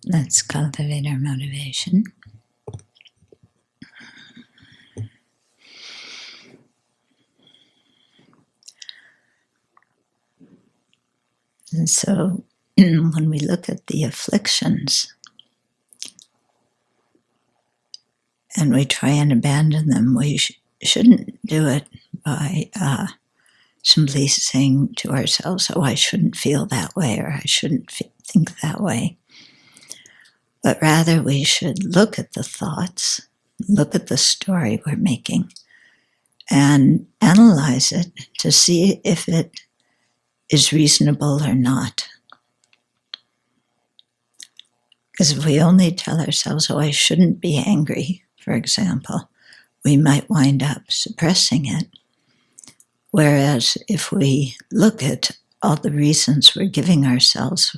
Let's cultivate our motivation. And so when we look at the afflictions and we try and abandon them, we shouldn't do it by simply saying to ourselves, oh, I shouldn't feel that way, or I shouldn't think that way. But rather we should look at the thoughts, look at the story we're making, and analyze it to see if it is reasonable or not. Because if we only tell ourselves, oh, I shouldn't be angry, for example, we might wind up suppressing it. Whereas if we look at all the reasons we're giving ourselves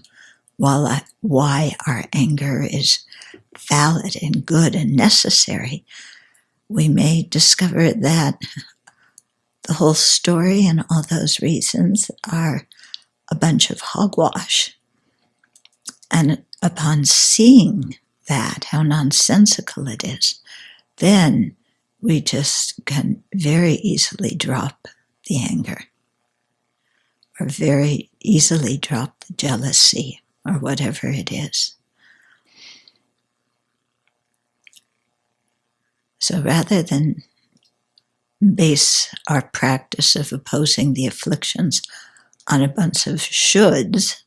why our anger is valid and good and necessary, we may discover that the whole story and all those reasons are a bunch of hogwash. And upon seeing that, how nonsensical it is, then we just can very easily drop the anger, or very easily drop the jealousy, or whatever it is. So rather than base our practice of opposing the afflictions on a bunch of shoulds,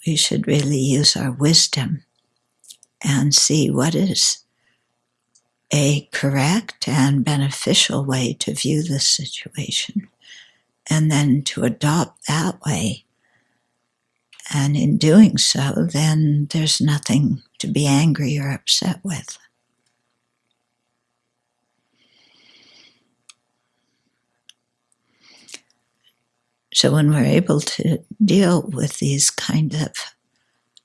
we should really use our wisdom and see what is a correct and beneficial way to view this situation, and then to adopt that way. And in doing so, then there's nothing to be angry or upset with. So when we're able to deal with these kind of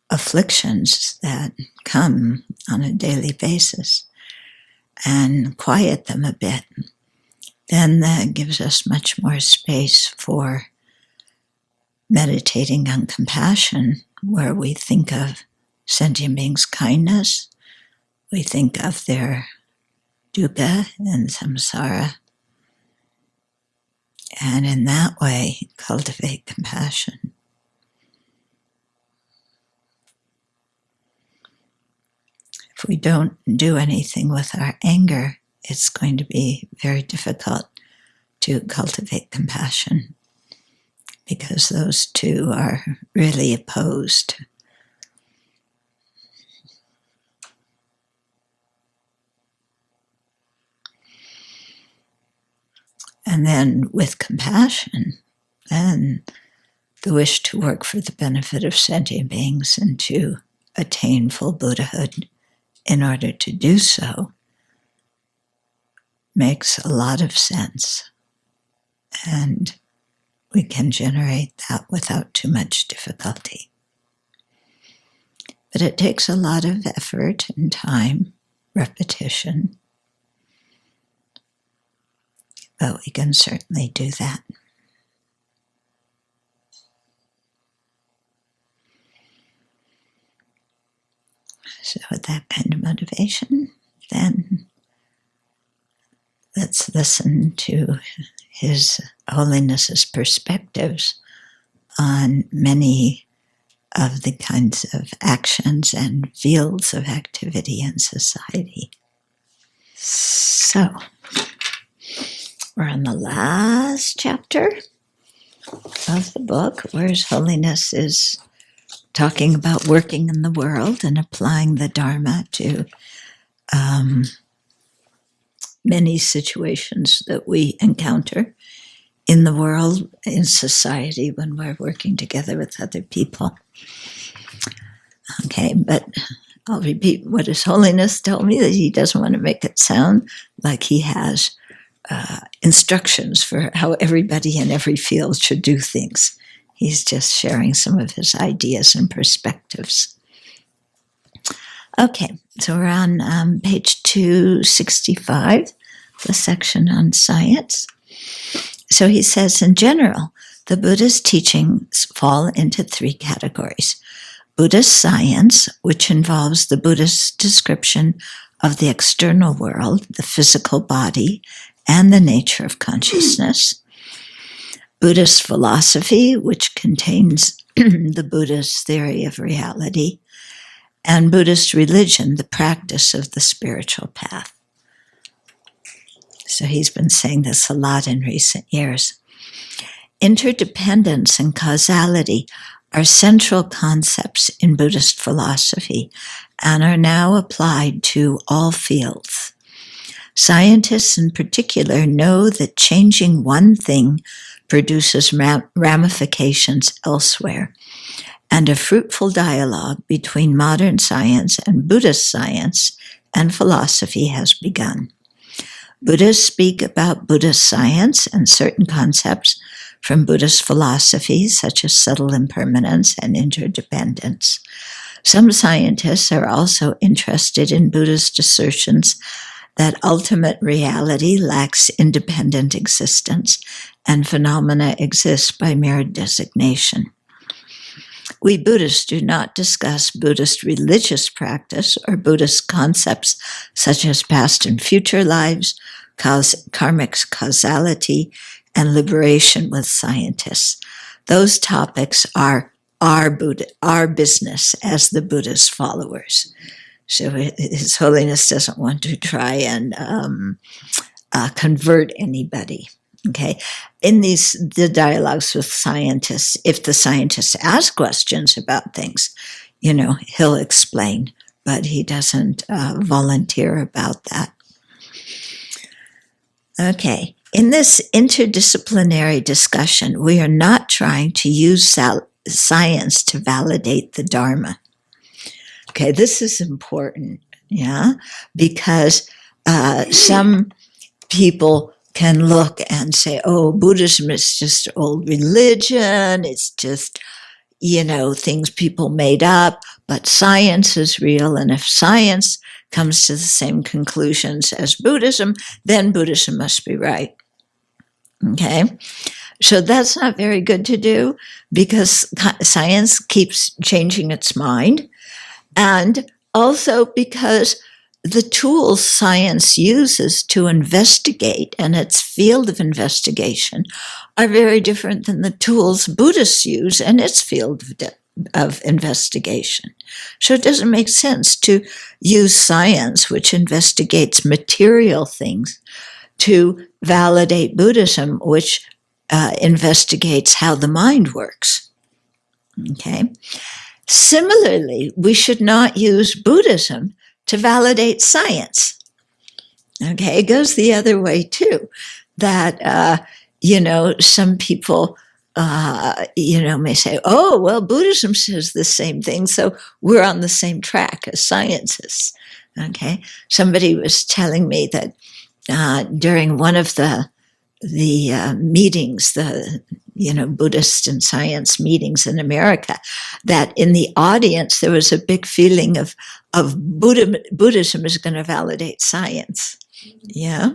afflictions that come on a daily basis and quiet them a bit, then that gives us much more space for meditating on compassion, where we think of sentient beings' kindness, we think of their dukkha and samsara, and in that way cultivate compassion. If we don't do anything with our anger, it's going to be very difficult to cultivate compassion, because those two are really opposed. And then with compassion, then the wish to work for the benefit of sentient beings and to attain full Buddhahood in order to do so makes a lot of sense. And we can generate that without too much difficulty. But it takes a lot of effort and time, repetition. But we can certainly do that. So with that kind of motivation, then let's listen to His Holiness's perspectives on many of the kinds of actions and fields of activity in society. So, we're on the last chapter of the book, where His Holiness is talking about working in the world and applying the Dharma to many situations that we encounter in the world, in society, when we're working together with other people. Okay, but I'll repeat what His Holiness told me, that he doesn't want to make it sound like he has instructions for how everybody in every field should do things. He's just sharing some of his ideas and perspectives. Okay, so we're on page 265, the section on science. So he says, in general, the Buddha's teachings fall into three categories: Buddhist science, which involves the Buddhist description of the external world, the physical body, and the nature of consciousness. Buddhist philosophy, which contains the Buddhist theory of reality, and Buddhist religion, the practice of the spiritual path. So he's been saying this a lot in recent years. Interdependence and causality are central concepts in Buddhist philosophy and are now applied to all fields. Scientists in particular know that changing one thing produces ramifications elsewhere, and a fruitful dialogue between modern science and Buddhist science and philosophy has begun. Buddhists speak about Buddhist science and certain concepts from Buddhist philosophy, such as subtle impermanence and interdependence. Some scientists are also interested in Buddhist assertions that ultimate reality lacks independent existence and phenomena exist by mere designation. We Buddhists do not discuss Buddhist religious practice or Buddhist concepts such as past and future lives, karmic causality, and liberation with scientists. Those topics are our business as the Buddhist followers. So His Holiness doesn't want to try and convert anybody. Okay, in the dialogues with scientists, if the scientists ask questions about things, he'll explain, but he doesn't volunteer about that. Okay, in this interdisciplinary discussion, we are not trying to use science to validate the Dharma. Okay, this is important, because some people can look and say, oh, Buddhism is just old religion, it's just, things people made up, but science is real, and if science comes to the same conclusions as Buddhism, then Buddhism must be right. Okay? So that's not very good to do, because science keeps changing its mind, and also because the tools science uses to investigate and its field of investigation are very different than the tools Buddhists use and its field of investigation. So it doesn't make sense to use science, which investigates material things, to validate Buddhism, which investigates how the mind works. Okay? Similarly, we should not use Buddhism to validate science. Okay, it goes the other way too, that, some people, may say, oh, well, Buddhism says the same thing, so we're on the same track as scientists. Okay, somebody was telling me that during one of the meetings, Buddhist and science meetings in America, that in the audience there was a big feeling of Buddhism is going to validate science. Yeah.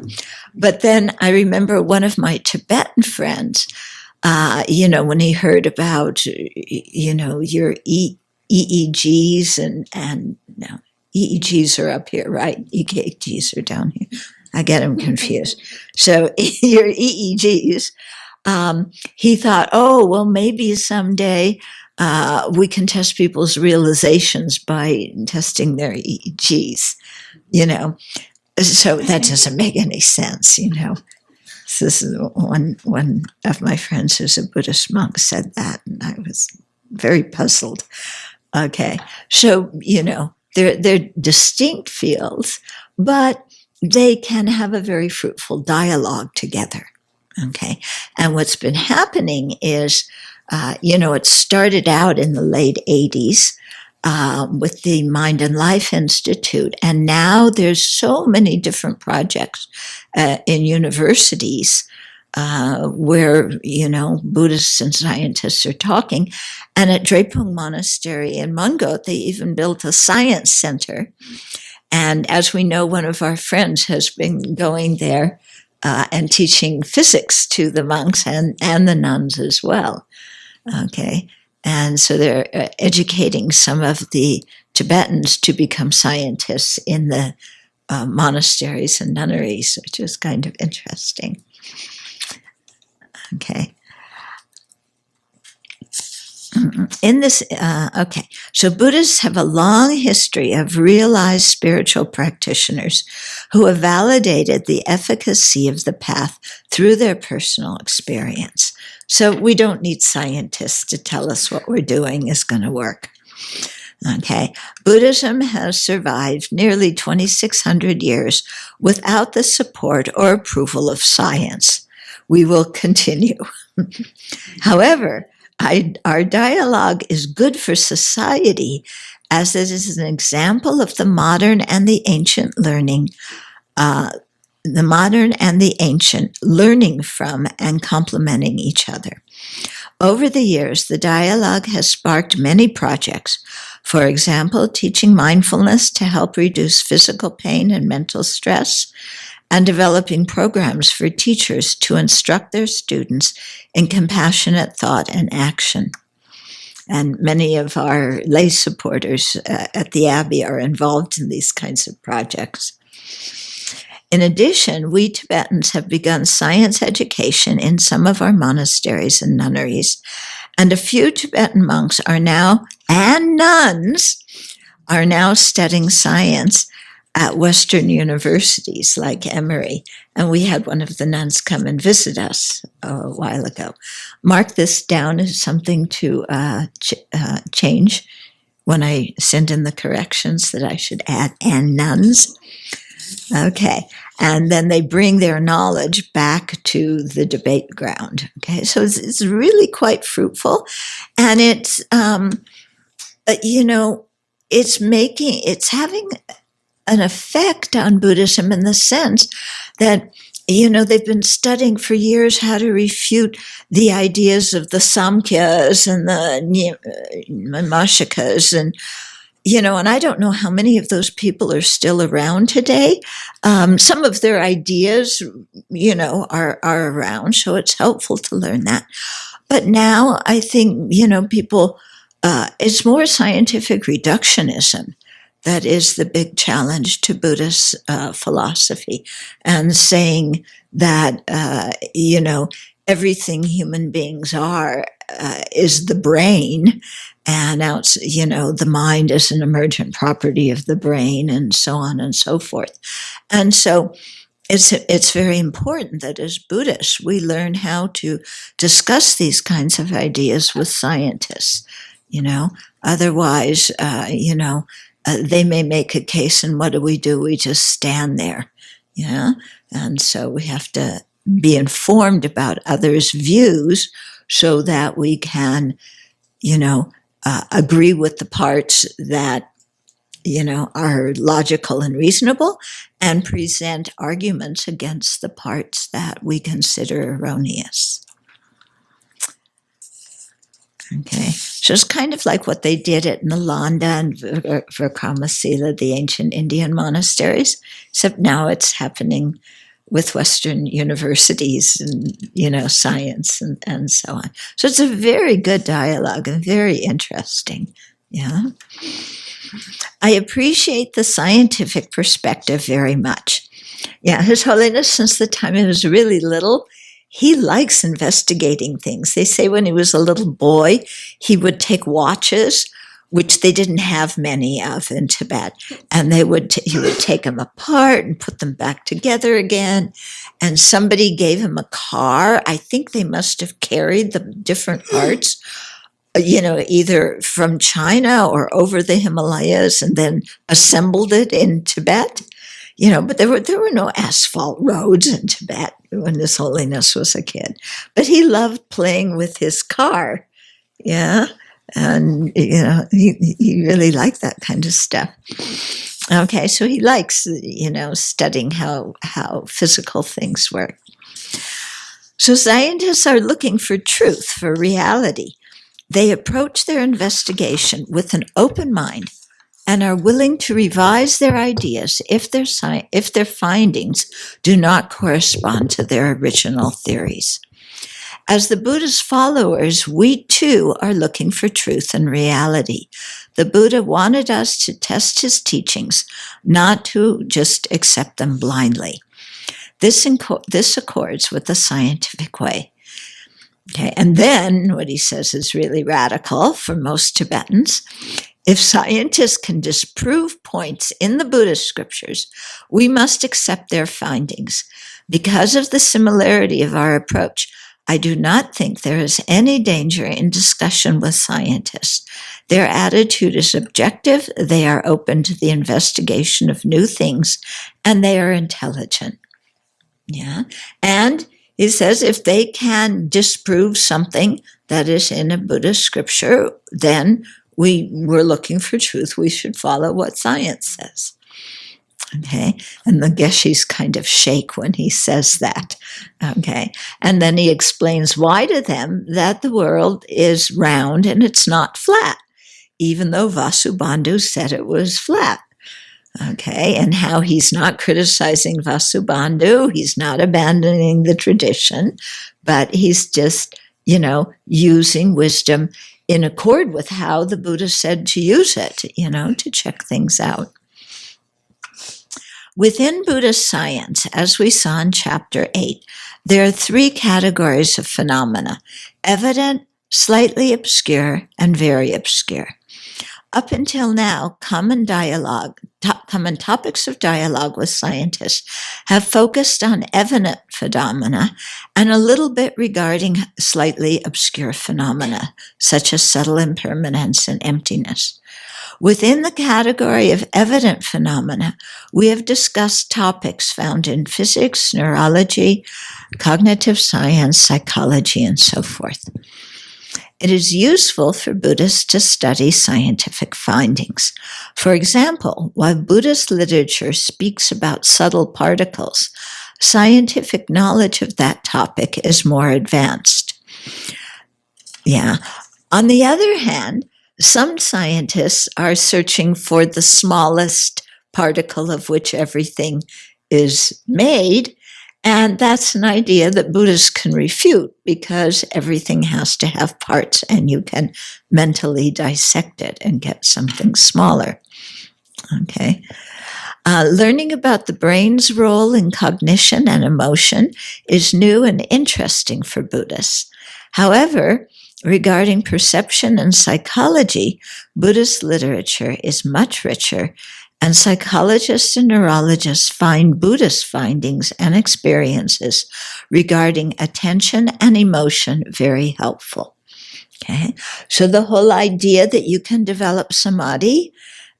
But then I remember one of my Tibetan friends, when he heard about, your EEGs and no, EEGs are up here, right? EKGs are down here. I get them confused. So your EEGs, he thought, oh, well, maybe someday we can test people's realizations by testing their EEGs, So that doesn't make any sense, So this is one of my friends who's a Buddhist monk said that, and I was very puzzled. Okay, so, they're distinct fields, but they can have a very fruitful dialogue together. Okay. And what's been happening is, it started out in the late 80s with the Mind and Life Institute. And now there's so many different projects in universities where, Buddhists and scientists are talking. And at Drepung Monastery in Mungo, they even built a science center. And as we know, one of our friends has been going there and teaching physics to the monks and the nuns as well. Okay. And so they're educating some of the Tibetans to become scientists in the monasteries and nunneries, which is kind of interesting. Okay. In this, so Buddhists have a long history of realized spiritual practitioners who have validated the efficacy of the path through their personal experience. So we don't need scientists to tell us what we're doing is going to work. Okay, Buddhism has survived nearly 2,600 years without the support or approval of science. We will continue. However, our dialogue is good for society as it is an example of the modern and the ancient learning, learning from and complementing each other. Over the years, the dialogue has sparked many projects. For example, teaching mindfulness to help reduce physical pain and mental stress, and developing programs for teachers to instruct their students in compassionate thought and action. And many of our lay supporters at the Abbey are involved in these kinds of projects. In addition, we Tibetans have begun science education in some of our monasteries and nunneries, and a few Tibetan monks are now, and nuns, are now studying science at Western universities like Emory. And we had one of the nuns come and visit us a while ago. Mark this down as something to change when I send in the corrections, that I should add and nuns. Okay, and then they bring their knowledge back to the debate ground. Okay, so it's really quite fruitful, and it's it's having an effect on Buddhism in the sense that, they've been studying for years how to refute the ideas of the Samkhyas and the Vimashikas, and I don't know how many of those people are still around today. Some of their ideas, are around, so it's helpful to learn that. But now I think, people, it's more scientific reductionism that is the big challenge to Buddhist philosophy, and saying that, everything human beings are is the brain, and out, the mind is an emergent property of the brain, and so on and so forth. And so it's very important that as Buddhists, we learn how to discuss these kinds of ideas with scientists, otherwise, they may make a case, and what do? We just stand there, and so we have to be informed about others' views so that we can, agree with the parts that, are logical and reasonable, and present arguments against the parts that we consider erroneous. Okay, so it's kind of like what they did at Nalanda and Vikramasila, the ancient Indian monasteries, except now it's happening with Western universities and, science and so on. So it's a very good dialogue and very interesting. Yeah. I appreciate the scientific perspective very much. Yeah, His Holiness, since the time he was really little, he likes investigating things. They say when he was a little boy, he would take watches, which they didn't have many of in Tibet, and he would take them apart and put them back together again. And somebody gave him a car. I think they must have carried the different parts, either from China or over the Himalayas, and then assembled it in Tibet. But there were no asphalt roads in Tibet when His Holiness was a kid. But he loved playing with his car, yeah, and he really liked that kind of stuff. Okay, so he likes studying how physical things work. So scientists are looking for truth, for reality. They approach their investigation with an open mind, and are willing to revise their ideas if their findings do not correspond to their original theories. As the Buddha's followers, we too are looking for truth and reality. The Buddha wanted us to test his teachings, not to just accept them blindly. This accords with the scientific way. Okay, and then what he says is really radical for most Tibetans. If scientists can disprove points in the Buddhist scriptures, we must accept their findings. Because of the similarity of our approach, I do not think there is any danger in discussion with scientists. Their attitude is objective, they are open to the investigation of new things, and they are intelligent. Yeah, and he says if they can disprove something that is in a Buddhist scripture, then we're looking for truth. We should follow what science says. Okay, and the Geshis kind of shake when he says that. Okay, and then he explains why to them that the world is round and it's not flat, even though Vasubandhu said it was flat. Okay, and how he's not criticizing Vasubandhu, he's not abandoning the tradition, but he's just, using wisdom in accord with how the Buddha said to use it, to check things out. Within Buddhist science, as we saw in Chapter 8, there are 3 categories of phenomena: evident, slightly obscure, and very obscure. Up until now, common topics of dialogue with scientists have focused on evident phenomena and a little bit regarding slightly obscure phenomena, such as subtle impermanence and emptiness. Within the category of evident phenomena, we have discussed topics found in physics, neurology, cognitive science, psychology, and so forth. It is useful for Buddhists to study scientific findings. For example, while Buddhist literature speaks about subtle particles, scientific knowledge of that topic is more advanced. Yeah. On the other hand, some scientists are searching for the smallest particle of which everything is made, and that's an idea that Buddhists can refute because everything has to have parts and you can mentally dissect it and get something smaller. Okay. Learning about the brain's role in cognition and emotion is new and interesting for Buddhists. However, regarding perception and psychology, Buddhist literature is much richer, and psychologists and neurologists find Buddhist findings and experiences regarding attention and emotion very helpful. Okay, so the whole idea that you can develop samadhi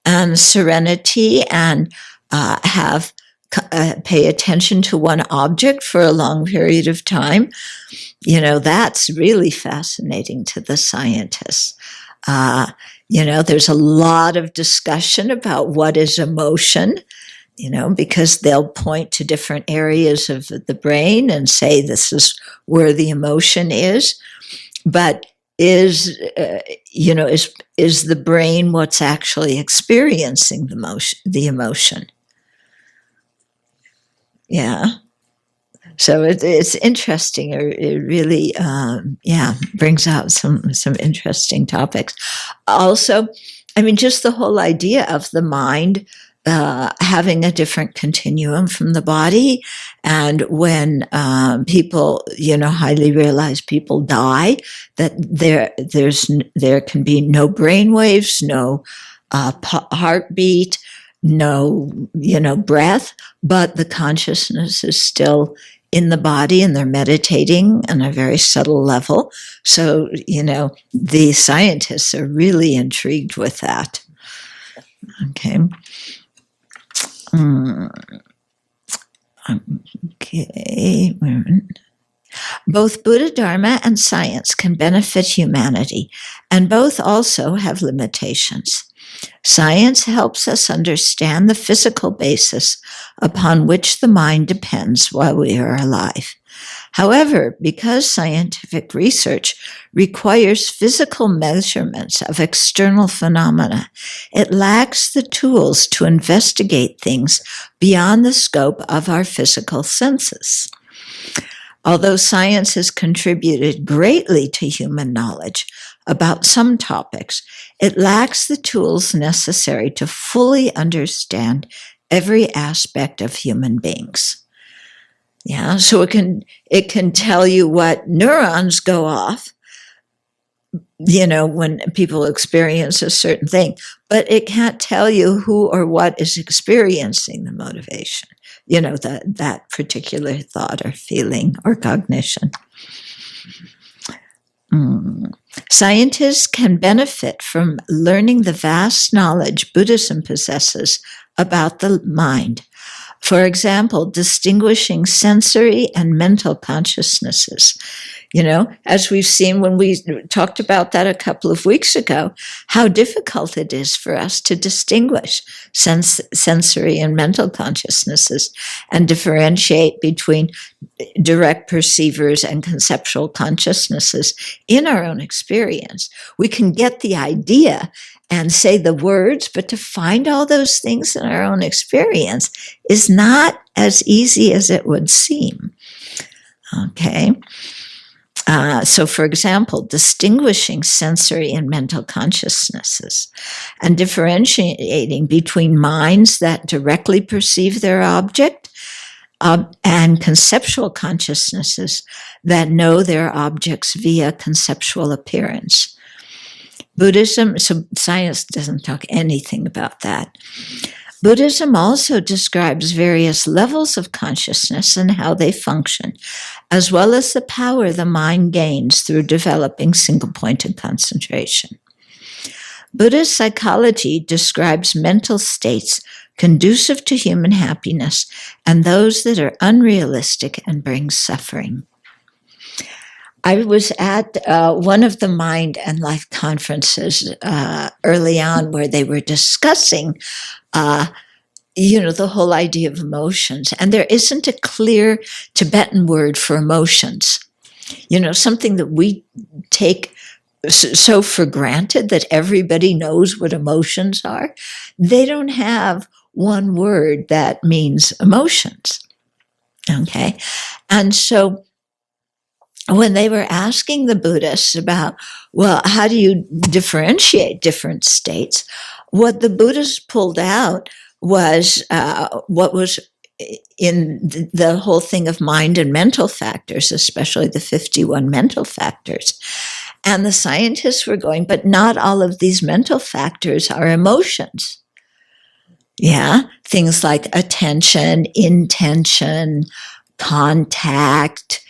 and serenity and pay attention to one object for a long period of time, that's really fascinating to the scientists. There's a lot of discussion about what is emotion, because they'll point to different areas of the brain and say this is where the emotion is. But is the brain what's actually experiencing the emotion? Yeah. So it's interesting. It really, brings out some interesting topics. Also, just the whole idea of the mind having a different continuum from the body, and when people, highly realized people die, that there can be no brain waves, no heartbeat, no, breath, but the consciousness is still in the body and they're meditating on a very subtle level. So, the scientists are really intrigued with that. Okay. Okay. Both Buddha, Dharma, and science can benefit humanity, and both also have limitations. Science helps us understand the physical basis upon which the mind depends while we are alive. However, because scientific research requires physical measurements of external phenomena, it lacks the tools to investigate things beyond the scope of our physical senses. Although science has contributed greatly to human knowledge about some topics, it lacks the tools necessary to fully understand every aspect of human beings. Yeah, so it can tell you what neurons go off, when people experience a certain thing, but it can't tell you who or what is experiencing the motivation, that particular thought or feeling or cognition. Scientists can benefit from learning the vast knowledge Buddhism possesses about the mind. For example, distinguishing sensory and mental consciousnesses. As we've seen when we talked about that a couple of weeks ago, how difficult it is for us to distinguish sensory and mental consciousnesses and differentiate between direct perceivers and conceptual consciousnesses in our own experience. We can get the idea and say the words, but to find all those things in our own experience is not as easy as it would seem. Okay. So, for example, distinguishing sensory and mental consciousnesses and differentiating between minds that directly perceive their object and conceptual consciousnesses that know their objects via conceptual appearance. Buddhism, so science doesn't talk anything about that. Buddhism also describes various levels of consciousness and how they function, as well as the power the mind gains through developing single-pointed concentration. Buddhist psychology describes mental states conducive to human happiness and those that are unrealistic and bring suffering. I was at one of the Mind and Life conferences early on where they were discussing the whole idea of emotions. And there isn't a clear Tibetan word for emotions. Something that we take so for granted that everybody knows what emotions are. They don't have one word that means emotions. Okay. And so when they were asking the Buddhists about, well, how do you differentiate different states? What the Buddhists pulled out was what was in the whole thing of mind and mental factors, especially the 51 mental factors. And the scientists were going, but not all of these mental factors are emotions. Yeah, things like attention, intention, contact,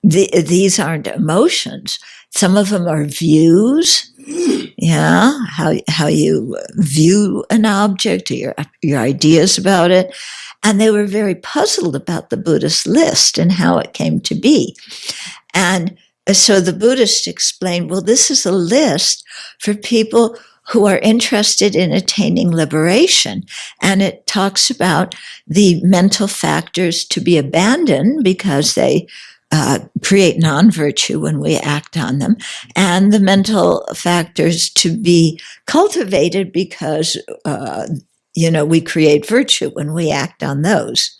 these aren't emotions. Some of them are views. Yeah, how you view an object or your ideas about it. And they were very puzzled about the Buddhist list and how it came to be. And so the Buddhists explained, well, this is a list for people who are interested in attaining liberation. And it talks about the mental factors to be abandoned because they create non-virtue when we act on them, and the mental factors to be cultivated because, we create virtue when we act on those.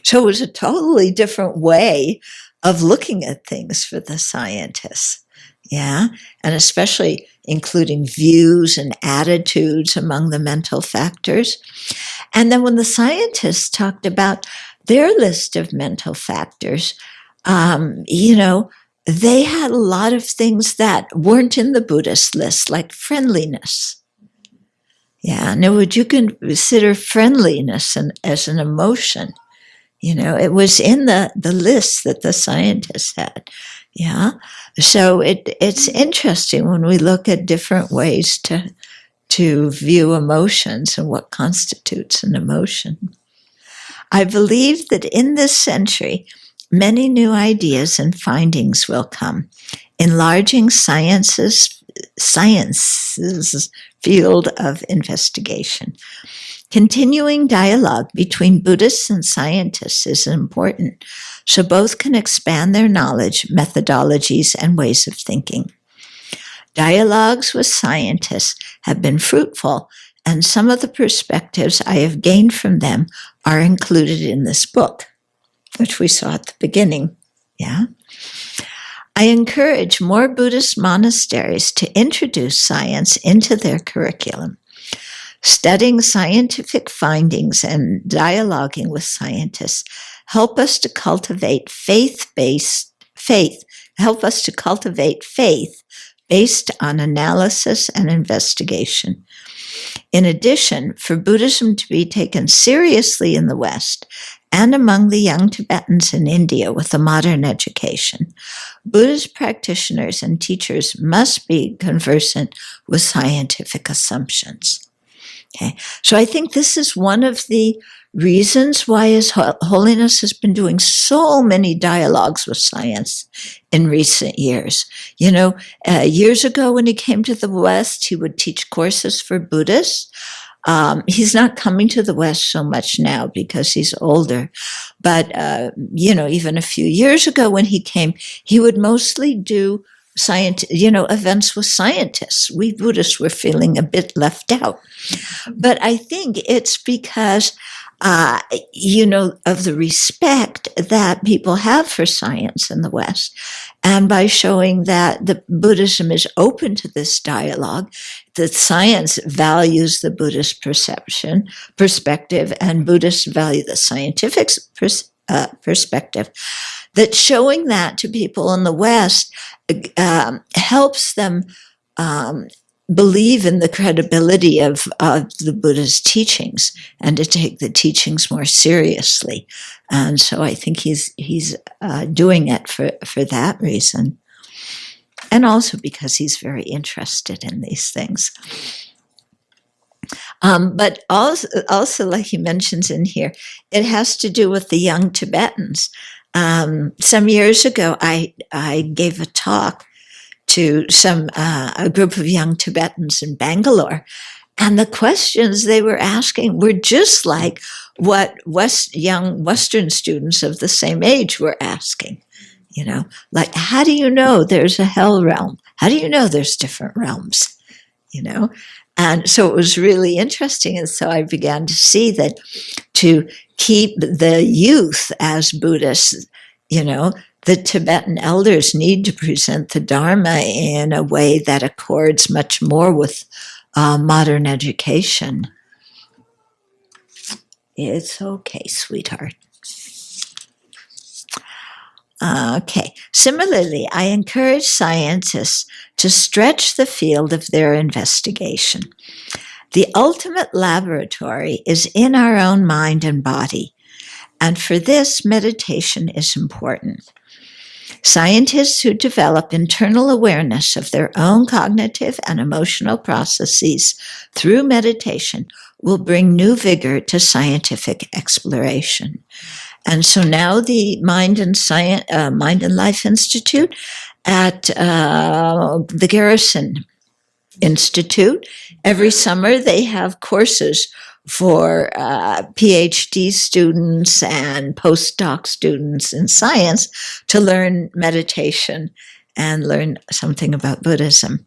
So it was a totally different way of looking at things for the scientists. Yeah. And especially including views and attitudes among the mental factors. And then when the scientists talked about their list of mental factors, they had a lot of things that weren't in the Buddhist list, like friendliness. Yeah, in other words, you can consider friendliness as an emotion. It was in the list that the scientists had. Yeah, so it's interesting when we look at different ways to view emotions and what constitutes an emotion. I believe that in this century, many new ideas and findings will come, enlarging science's field of investigation. Continuing dialogue between Buddhists and scientists is important, so both can expand their knowledge, methodologies, and ways of thinking. Dialogues with scientists have been fruitful, and some of the perspectives I have gained from them are included in this book. which we saw at the beginning. Yeah. I encourage more Buddhist monasteries to introduce science into their curriculum. Studying scientific findings and dialoguing with scientists help us to cultivate faith based on analysis and investigation. In addition, for Buddhism to be taken seriously in the West and among the young Tibetans in India with a modern education, Buddhist practitioners and teachers must be conversant with scientific assumptions. Okay, so I think this is one of the reasons why His Holiness has been doing so many dialogues with science in recent years. Years ago when he came to the West, he would teach courses for Buddhists. He's not coming to the West so much now because he's older. But, even a few years ago when he came, he would mostly do events with scientists. We Buddhists were feeling a bit left out. But I think it's because, of the respect that people have for science in the West. And by showing that the Buddhism is open to this dialogue, that science values the Buddhist perspective, and Buddhists value the scientific perspective, that showing that to people in the West helps them believe in the credibility of the Buddha's teachings and to take the teachings more seriously. And so I think he's doing it for that reason. And also because he's very interested in these things. But also, like he mentions in here, it has to do with the young Tibetans. Some years ago, I gave a talk to a group of young Tibetans in Bangalore, and the questions they were asking were just like what young Western students of the same age were asking. Like, how do you know there's a hell realm? How do you know there's different realms? And so it was really interesting. And so I began to see that to keep the youth as Buddhists, the Tibetan elders need to present the Dharma in a way that accords much more with modern education. It's okay, sweetheart. Okay. Similarly, I encourage scientists to stretch the field of their investigation. The ultimate laboratory is in our own mind and body, and for this, meditation is important. Scientists who develop internal awareness of their own cognitive and emotional processes through meditation will bring new vigor to scientific exploration. And so now the Mind and Life Institute at the Garrison Institute, every summer they have courses for PhD students and postdoc students in science to learn meditation and learn something about Buddhism.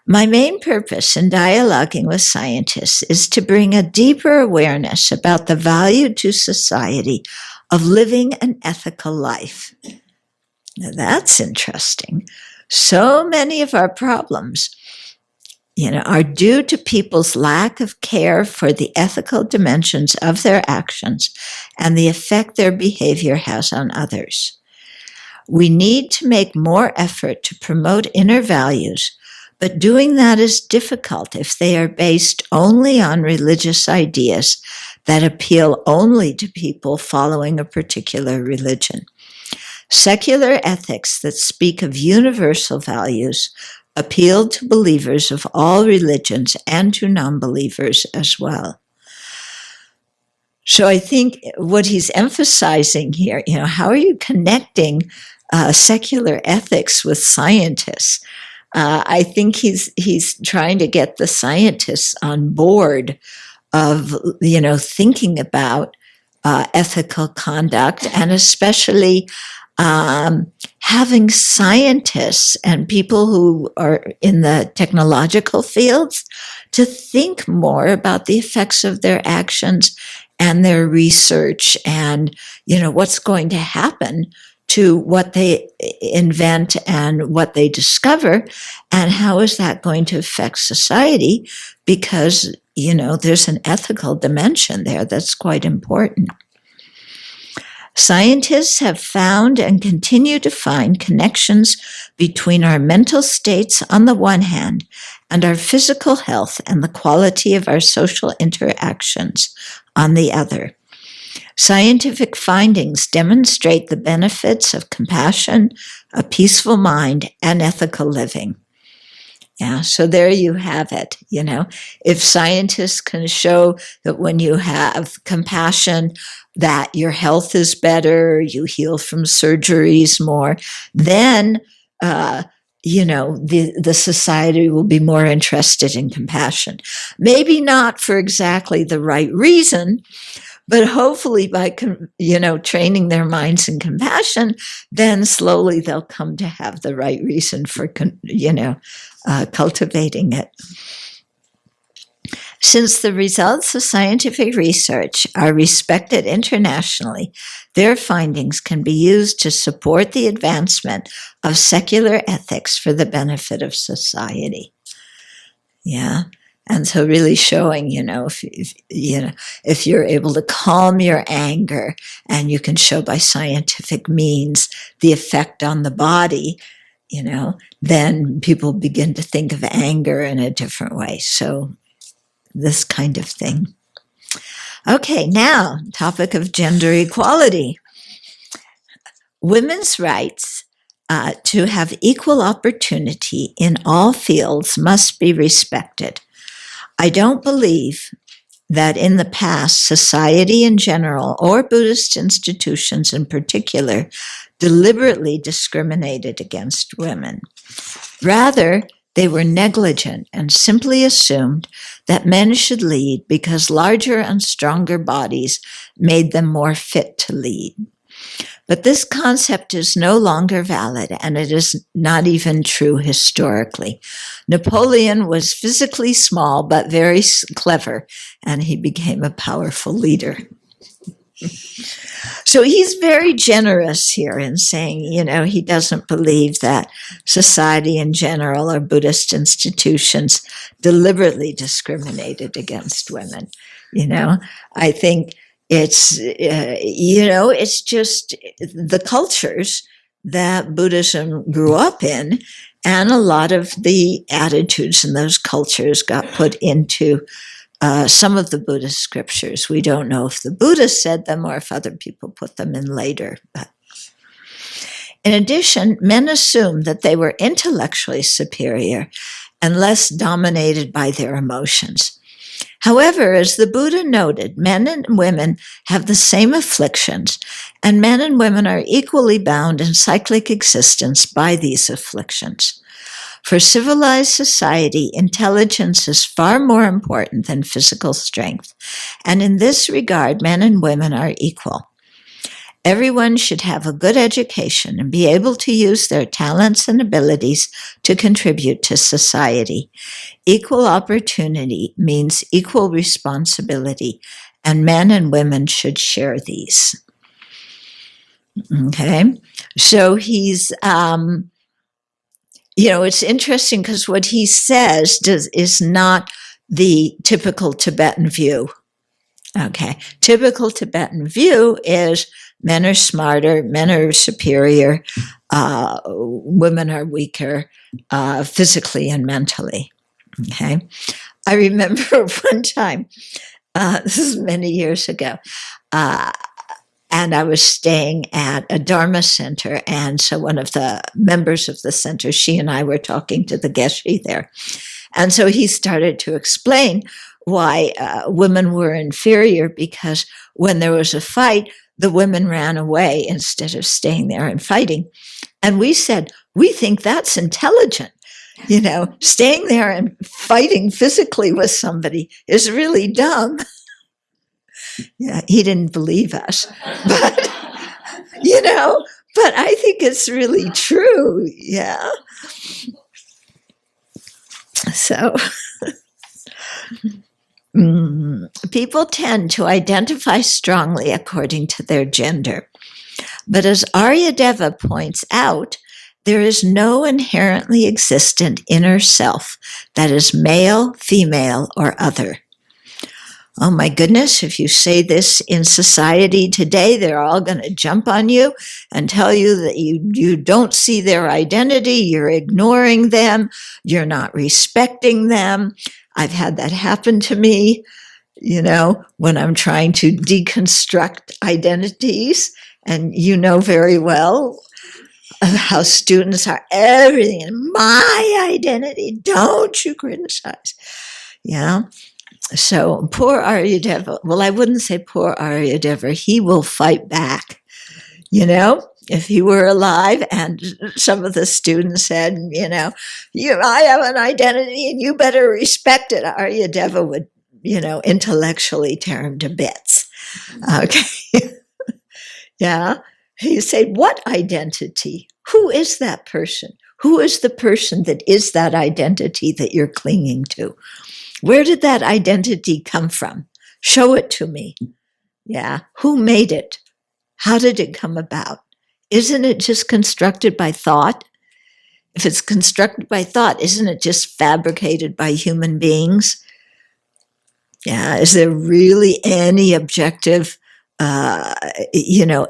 My main purpose in dialoguing with scientists is to bring a deeper awareness about the value to society of living an ethical life. Now that's interesting. So many of our problems, are due to people's lack of care for the ethical dimensions of their actions and the effect their behavior has on others. We need to make more effort to promote inner values, but doing that is difficult if they are based only on religious ideas that appeal only to people following a particular religion. Secular ethics that speak of universal values appeal to believers of all religions and to non-believers as well. So I think what he's emphasizing here, how are you connecting secular ethics with scientists? I think he's trying to get the scientists on board of, thinking about ethical conduct, and especially having scientists and people who are in the technological fields to think more about the effects of their actions and their research and, what's going to happen to what they invent and what they discover, and how is that going to affect society? Because, there's an ethical dimension there that's quite important. Scientists have found and continue to find connections between our mental states on the one hand and our physical health and the quality of our social interactions on the other. Scientific findings demonstrate the benefits of compassion, a peaceful mind, and ethical living. Yeah, so there you have it. If scientists can show that when you have compassion, that your health is better, you heal from surgeries more, then, the society will be more interested in compassion. Maybe not for exactly the right reason, but hopefully by, training their minds in compassion, then slowly they'll come to have the right reason for, cultivating it. Since the results of scientific research are respected internationally, their findings can be used to support the advancement of secular ethics for the benefit of society. Yeah. And so really showing, if you're able to calm your anger, and you can show by scientific means the effect on the body, then people begin to think of anger in a different way. So this kind of thing. Okay, now, topic of gender equality. Women's rights to have equal opportunity in all fields must be respected. I don't believe that in the past, society in general, or Buddhist institutions in particular, deliberately discriminated against women. Rather, they were negligent and simply assumed that men should lead because larger and stronger bodies made them more fit to lead. But this concept is no longer valid, and it is not even true historically. Napoleon was physically small but very clever, and he became a powerful leader. So he's very generous here in saying, he doesn't believe that society in general or Buddhist institutions deliberately discriminated against women. I think it's, it's just the cultures that Buddhism grew up in, and a lot of the attitudes in those cultures got put into some of the Buddhist scriptures. We don't know if the Buddha said them or if other people put them in later. But in addition, men assumed that they were intellectually superior and less dominated by their emotions. However, as the Buddha noted, men and women have the same afflictions, and men and women are equally bound in cyclic existence by these afflictions. For civilized society, intelligence is far more important than physical strength, and in this regard, men and women are equal. Everyone should have a good education and be able to use their talents and abilities to contribute to society. Equal opportunity means equal responsibility, and men and women should share these. Okay, so he's, it's interesting because what he says is not the typical Tibetan view. Okay, typical Tibetan view is men are smarter, men are superior, women are weaker physically and mentally. Okay, I remember one time, this is many years ago, and I was staying at a Dharma center, and so one of the members of the center, she and I were talking to the geshe there, and so he started to explain why women were inferior, because when there was a fight, the women ran away instead of staying there and fighting. And we said, we think that's intelligent. Staying there and fighting physically with somebody is really dumb. Yeah, he didn't believe us. But, but I think it's really true. Yeah. So... People tend to identify strongly according to their gender. But as Aryadeva points out, there is no inherently existent inner self that is male, female, or other. Oh my goodness, if you say this in society today, they're all going to jump on you and tell you that you don't see their identity, you're ignoring them, you're not respecting them. I've had that happen to me, when I'm trying to deconstruct identities, and you know very well how students are everything in my identity, don't you criticize. So poor Aryadeva, well, I wouldn't say poor Aryadeva, he will fight back. If he were alive and some of the students said, I have an identity and you better respect it, Aryadeva would, intellectually tear him to bits. Okay. Yeah. He said, what identity? Who is that person? Who is the person that is that identity that you're clinging to? Where did that identity come from? Show it to me. Yeah. Who made it? How did it come about? Isn't it just constructed by thought? If it's constructed by thought, isn't it just fabricated by human beings? Yeah. Is there really any objective,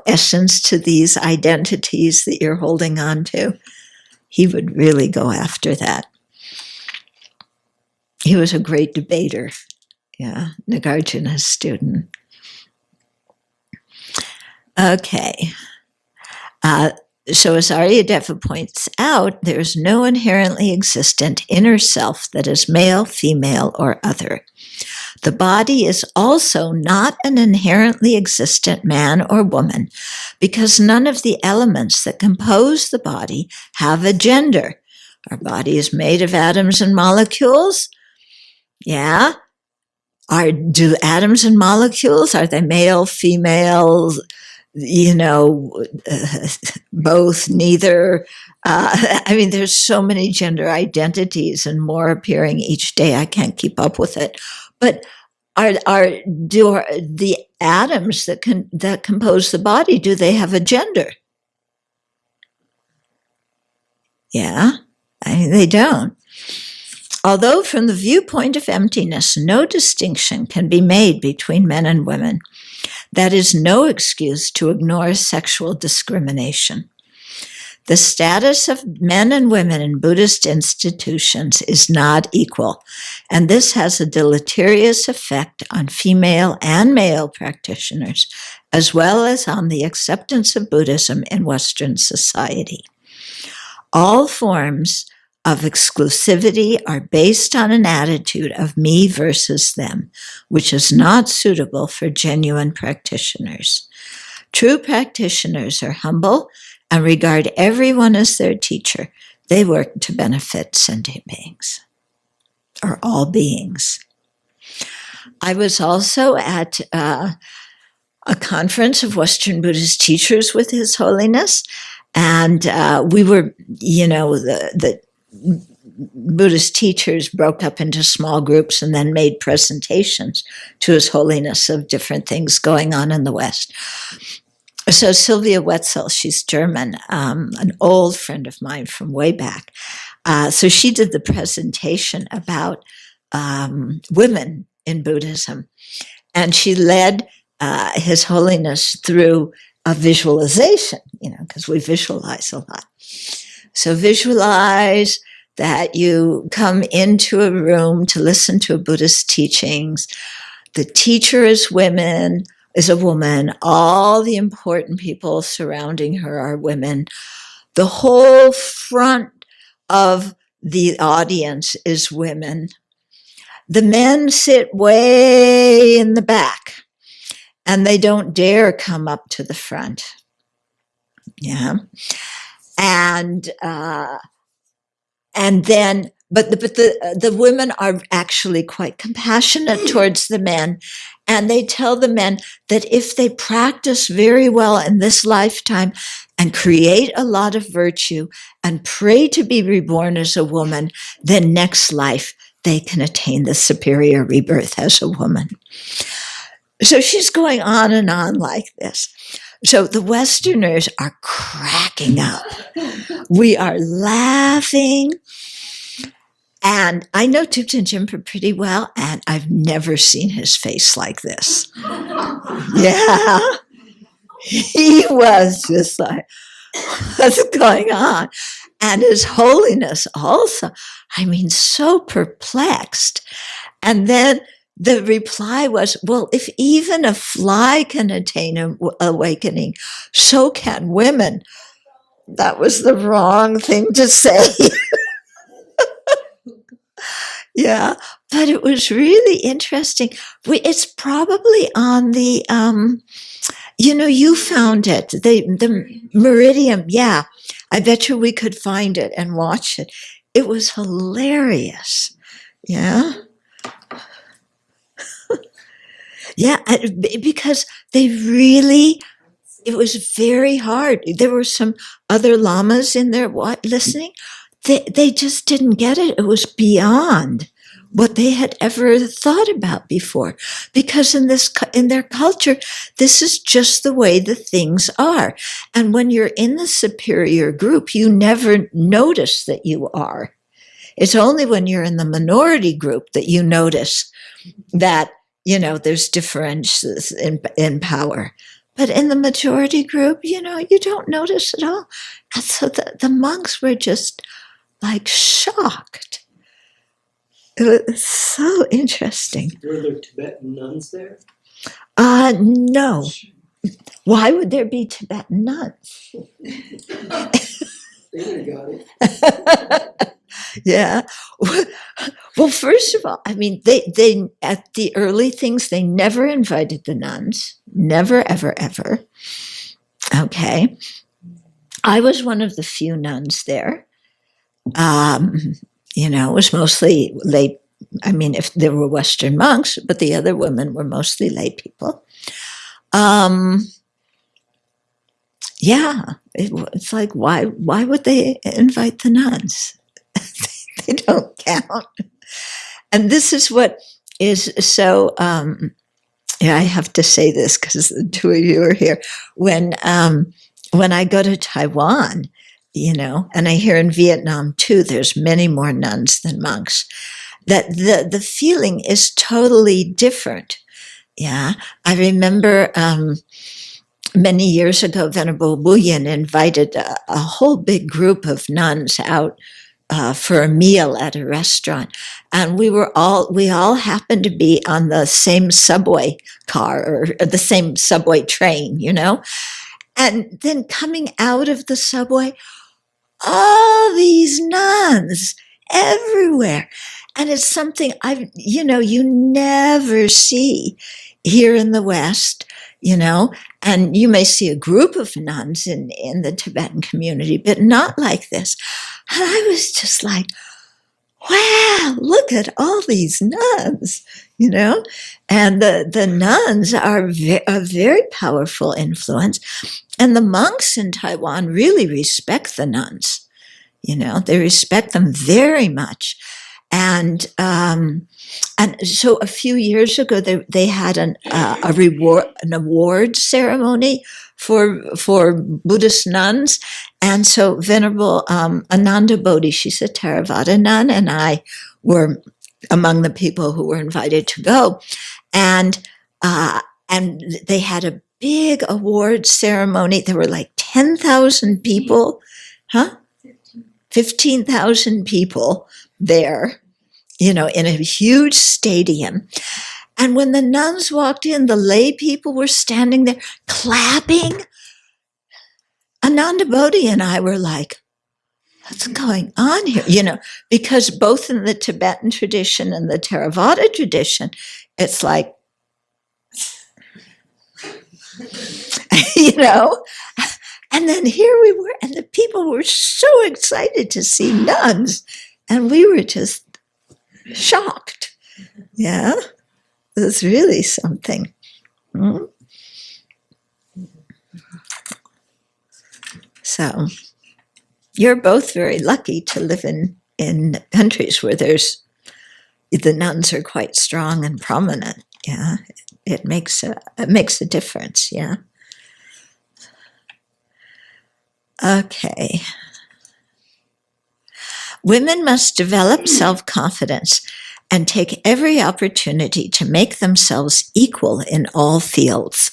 essence to these identities that you're holding on to? He would really go after that. He was a great debater. Yeah, Nagarjuna's student. Okay. So as Aryadeva points out, there is no inherently existent inner self that is male, female, or other. The body is also not an inherently existent man or woman because none of the elements that compose the body have a gender. Our body is made of atoms and molecules. Yeah. Do atoms and molecules, are they male, female, both, neither? There's so many gender identities and more appearing each day. I can't keep up with it. But do the atoms that compose the body, do they have a gender? Yeah. They don't. Although from the viewpoint of emptiness, no distinction can be made between men and women, that is no excuse to ignore sexual discrimination. The status of men and women in Buddhist institutions is not equal, and this has a deleterious effect on female and male practitioners, as well as on the acceptance of Buddhism in Western society. All forms of exclusivity are based on an attitude of me versus them, which is not suitable for genuine practitioners. True practitioners are humble and regard everyone as their teacher. They work to benefit sentient beings, or all beings. I was also at a conference of Western Buddhist teachers with His Holiness, and we were, the Buddhist teachers broke up into small groups and then made presentations to His Holiness of different things going on in the West. So Sylvia Wetzel, she's German, an old friend of mine from way back. So she did the presentation about women in Buddhism. And she led His Holiness through a visualization, because we visualize a lot. So visualize that you come into a room to listen to a Buddhist teachings. The teacher is a woman. All the important people surrounding her are women. The whole front of the audience is women. The men sit way in the back, and they don't dare come up to the front. Yeah. But the women are actually quite compassionate towards the men. And they tell the men that if they practice very well in this lifetime and create a lot of virtue and pray to be reborn as a woman, then next life they can attain the superior rebirth as a woman. So she's going on and on like this. So the Westerners are cracking up. We are laughing. And I know Thupten Jinpa pretty well, and I've never seen his face like this. Yeah. He was just like, what's going on? And His Holiness also, I mean, so perplexed. And then the reply was, well, if even a fly can attain awakening, so can women. That was the wrong thing to say. Yeah, but it was really interesting. It's probably on the, you found it, the Meridian. Yeah, I bet you we could find it and watch it. It was hilarious. Yeah. Yeah, because it was very hard. There were some other lamas in there listening. They just didn't get it. It was beyond what they had ever thought about before. Because in their culture, this is just the way the things are. And when you're in the superior group, you never notice that you are. It's only when you're in the minority group that you notice that, there's differences in power. But in the majority group, you don't notice at all. And so the monks were just like shocked. It was so interesting. Were there Tibetan nuns there? No. Why would there be Tibetan nuns? They would have got it. Yeah. Well, first of all, I mean, they at the early things, they never invited the nuns. Never, ever, ever. Okay. I was one of the few nuns there. It was mostly lay. I mean, if there were Western monks, but the other women were mostly lay people. Yeah, it's like, why would they invite the nuns? They don't count. And this is what is so, I have to say this because the two of you are here. When I go to Taiwan, and I hear in Vietnam too, there's many more nuns than monks, that the feeling is totally different. Yeah, I remember many years ago, Venerable Buyan invited a whole big group of nuns out for a meal at a restaurant, and we all happened to be on the same subway car or the same subway train, and then coming out of the subway, all these nuns everywhere. And it's something you never see here in the West, and you may see a group of nuns in the Tibetan community, but not like this. And I was just like, wow, look at all these nuns, and the nuns are a very powerful influence. And the monks in Taiwan really respect the nuns. They respect them very much. And so a few years ago, they had an award ceremony for Buddhist nuns. And so Venerable Ananda Bodhi, she's a Theravada nun, and I were among the people who were invited to go. And they had a big award ceremony. There were like 10,000 people, 15,000 people there, in a huge stadium. And when the nuns walked in, the lay people were standing there clapping. Ananda Bodhi and I were like, what's going on here? Because both in the Tibetan tradition and the Theravada tradition, it's like, and then here we were, and the people were so excited to see nuns, and we were just shocked. Yeah, it was really something. So you're both very lucky to live in countries where there's the nuns are quite strong and prominent. Yeah, it makes a difference. Yeah. Okay. Women must develop self-confidence and take every opportunity to make themselves equal in all fields.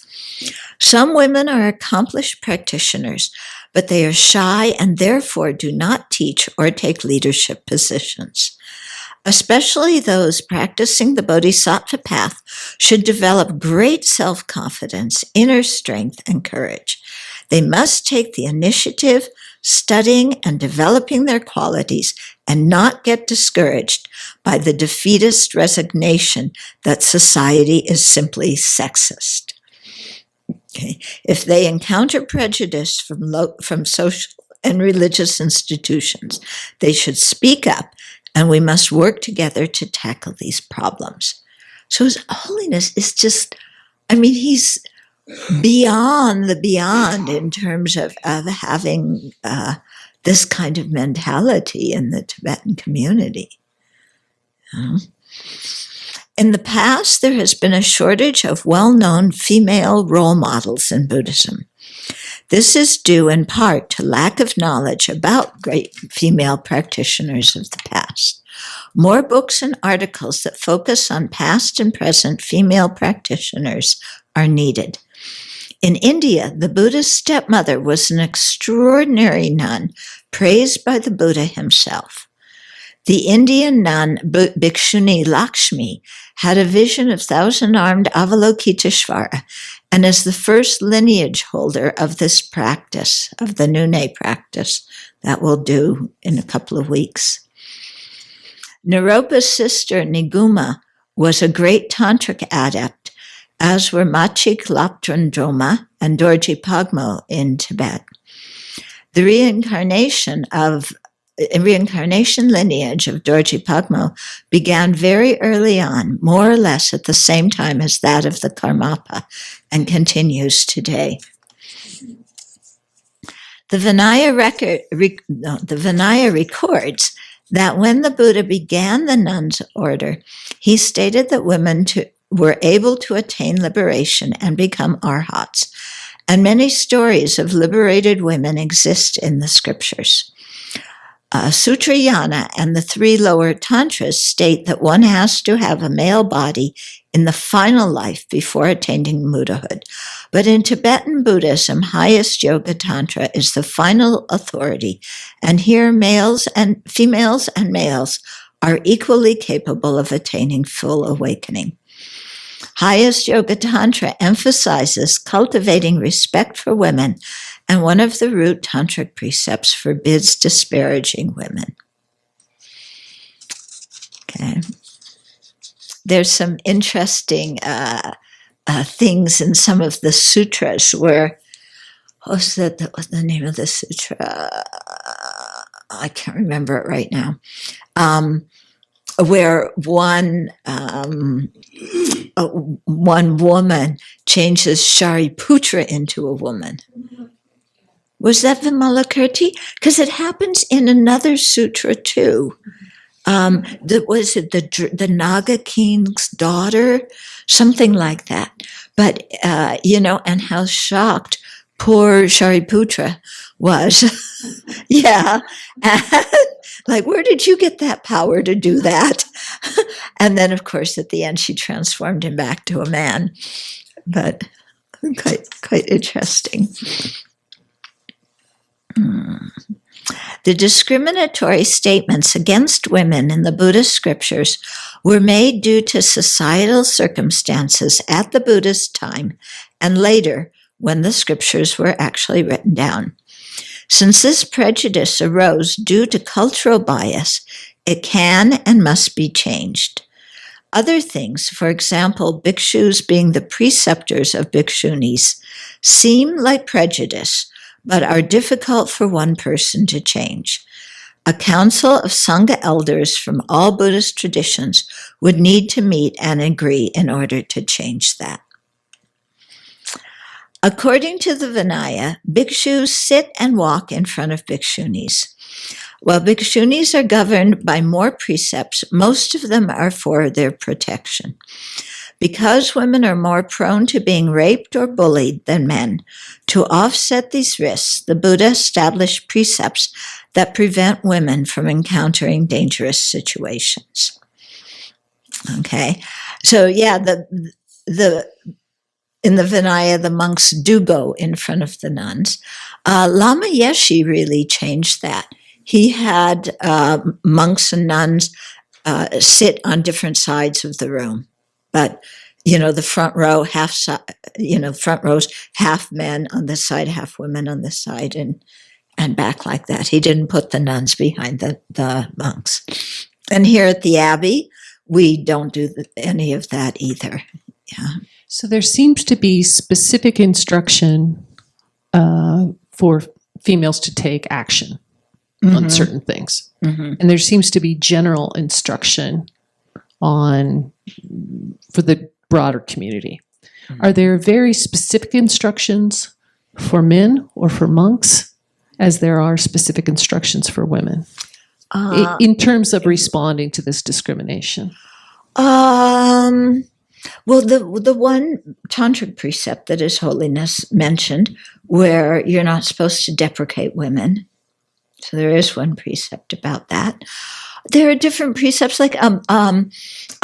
Some women are accomplished practitioners, but they are shy and therefore do not teach or take leadership positions. Especially those practicing the Bodhisattva path should develop great self-confidence, inner strength, and courage. They must take the initiative, studying and developing their qualities, and not get discouraged by the defeatist resignation that society is simply sexist. Okay. If they encounter prejudice from social and religious institutions, they should speak up, and we must work together to tackle these problems. So His Holiness is just, he's beyond the beyond in terms of having this kind of mentality in the Tibetan community. In the past, there has been a shortage of well-known female role models in Buddhism. This is due in part to lack of knowledge about great female practitioners of the past. More books and articles that focus on past and present female practitioners are needed. In India, the Buddha's stepmother was an extraordinary nun, praised by the Buddha himself. The Indian nun Bhikshuni Lakshmi had a vision of thousand-armed Avalokiteshvara, and is the first lineage holder of this practice, of the Nune practice, that we'll do in a couple of weeks. Naropa's sister Niguma was a great tantric adept, as were Machik Laptrandroma and Dorji Pagmo in Tibet. The reincarnation lineage of Dorji Pagmo began very early on, more or less at the same time as that of the Karmapa, and continues today. The Vinaya records that when the Buddha began the nuns' order, he stated that women were able to attain liberation and become arhats, and many stories of liberated women exist in the scriptures. Sutrayana and the three lower tantras state that one has to have a male body in the final life before attaining Buddhahood. But in Tibetan Buddhism, highest yoga tantra is the final authority, and here females and males are equally capable of attaining full awakening. Highest Yoga Tantra emphasizes cultivating respect for women, and one of the root tantric precepts forbids disparaging women. Okay. There's some interesting things in some of the sutras where, what's the name of the sutra? I can't remember it right now. Where one woman changes Shariputra into a woman. Was that Vimalakirti? Because it happens in another sutra too. Was it the Naga King's daughter? Something like that. But, and how shocked poor Shariputra was. Yeah. Like, where did you get that power to do that? And then, of course, at the end, she transformed him back to a man. But quite interesting. The discriminatory statements against women in the Buddhist scriptures were made due to societal circumstances at the Buddhist time and later when the scriptures were actually written down. Since this prejudice arose due to cultural bias, it can and must be changed. Other things, for example, bhikshus being the preceptors of bhikshunis, seem like prejudice, but are difficult for one person to change. A council of Sangha elders from all Buddhist traditions would need to meet and agree in order to change that. According to the Vinaya, bhikshus sit and walk in front of bhikshunis. Well, bhikshunis are governed by more precepts. Most of them are for their protection. Because women are more prone to being raped or bullied than men, to offset these risks, the Buddha established precepts that prevent women from encountering dangerous situations. Okay, so yeah, the in the Vinaya, the monks do go in front of the nuns. Lama Yeshe really changed that. He had monks and nuns sit on different sides of the room, but the front row, front rows, half men on this side, half women on this side, and back like that. He didn't put the nuns behind the monks. And here at the Abbey, we don't do any of that either. Yeah. So there seems to be specific instruction for females to take action on certain things. And there seems to be general instruction for the broader community. Are there very specific instructions for men or for monks as there are specific instructions for women in terms of responding to this discrimination? Well, the one tantric precept that His Holiness mentioned, where you're not supposed to deprecate women, so there is one precept about that. There are different precepts, like a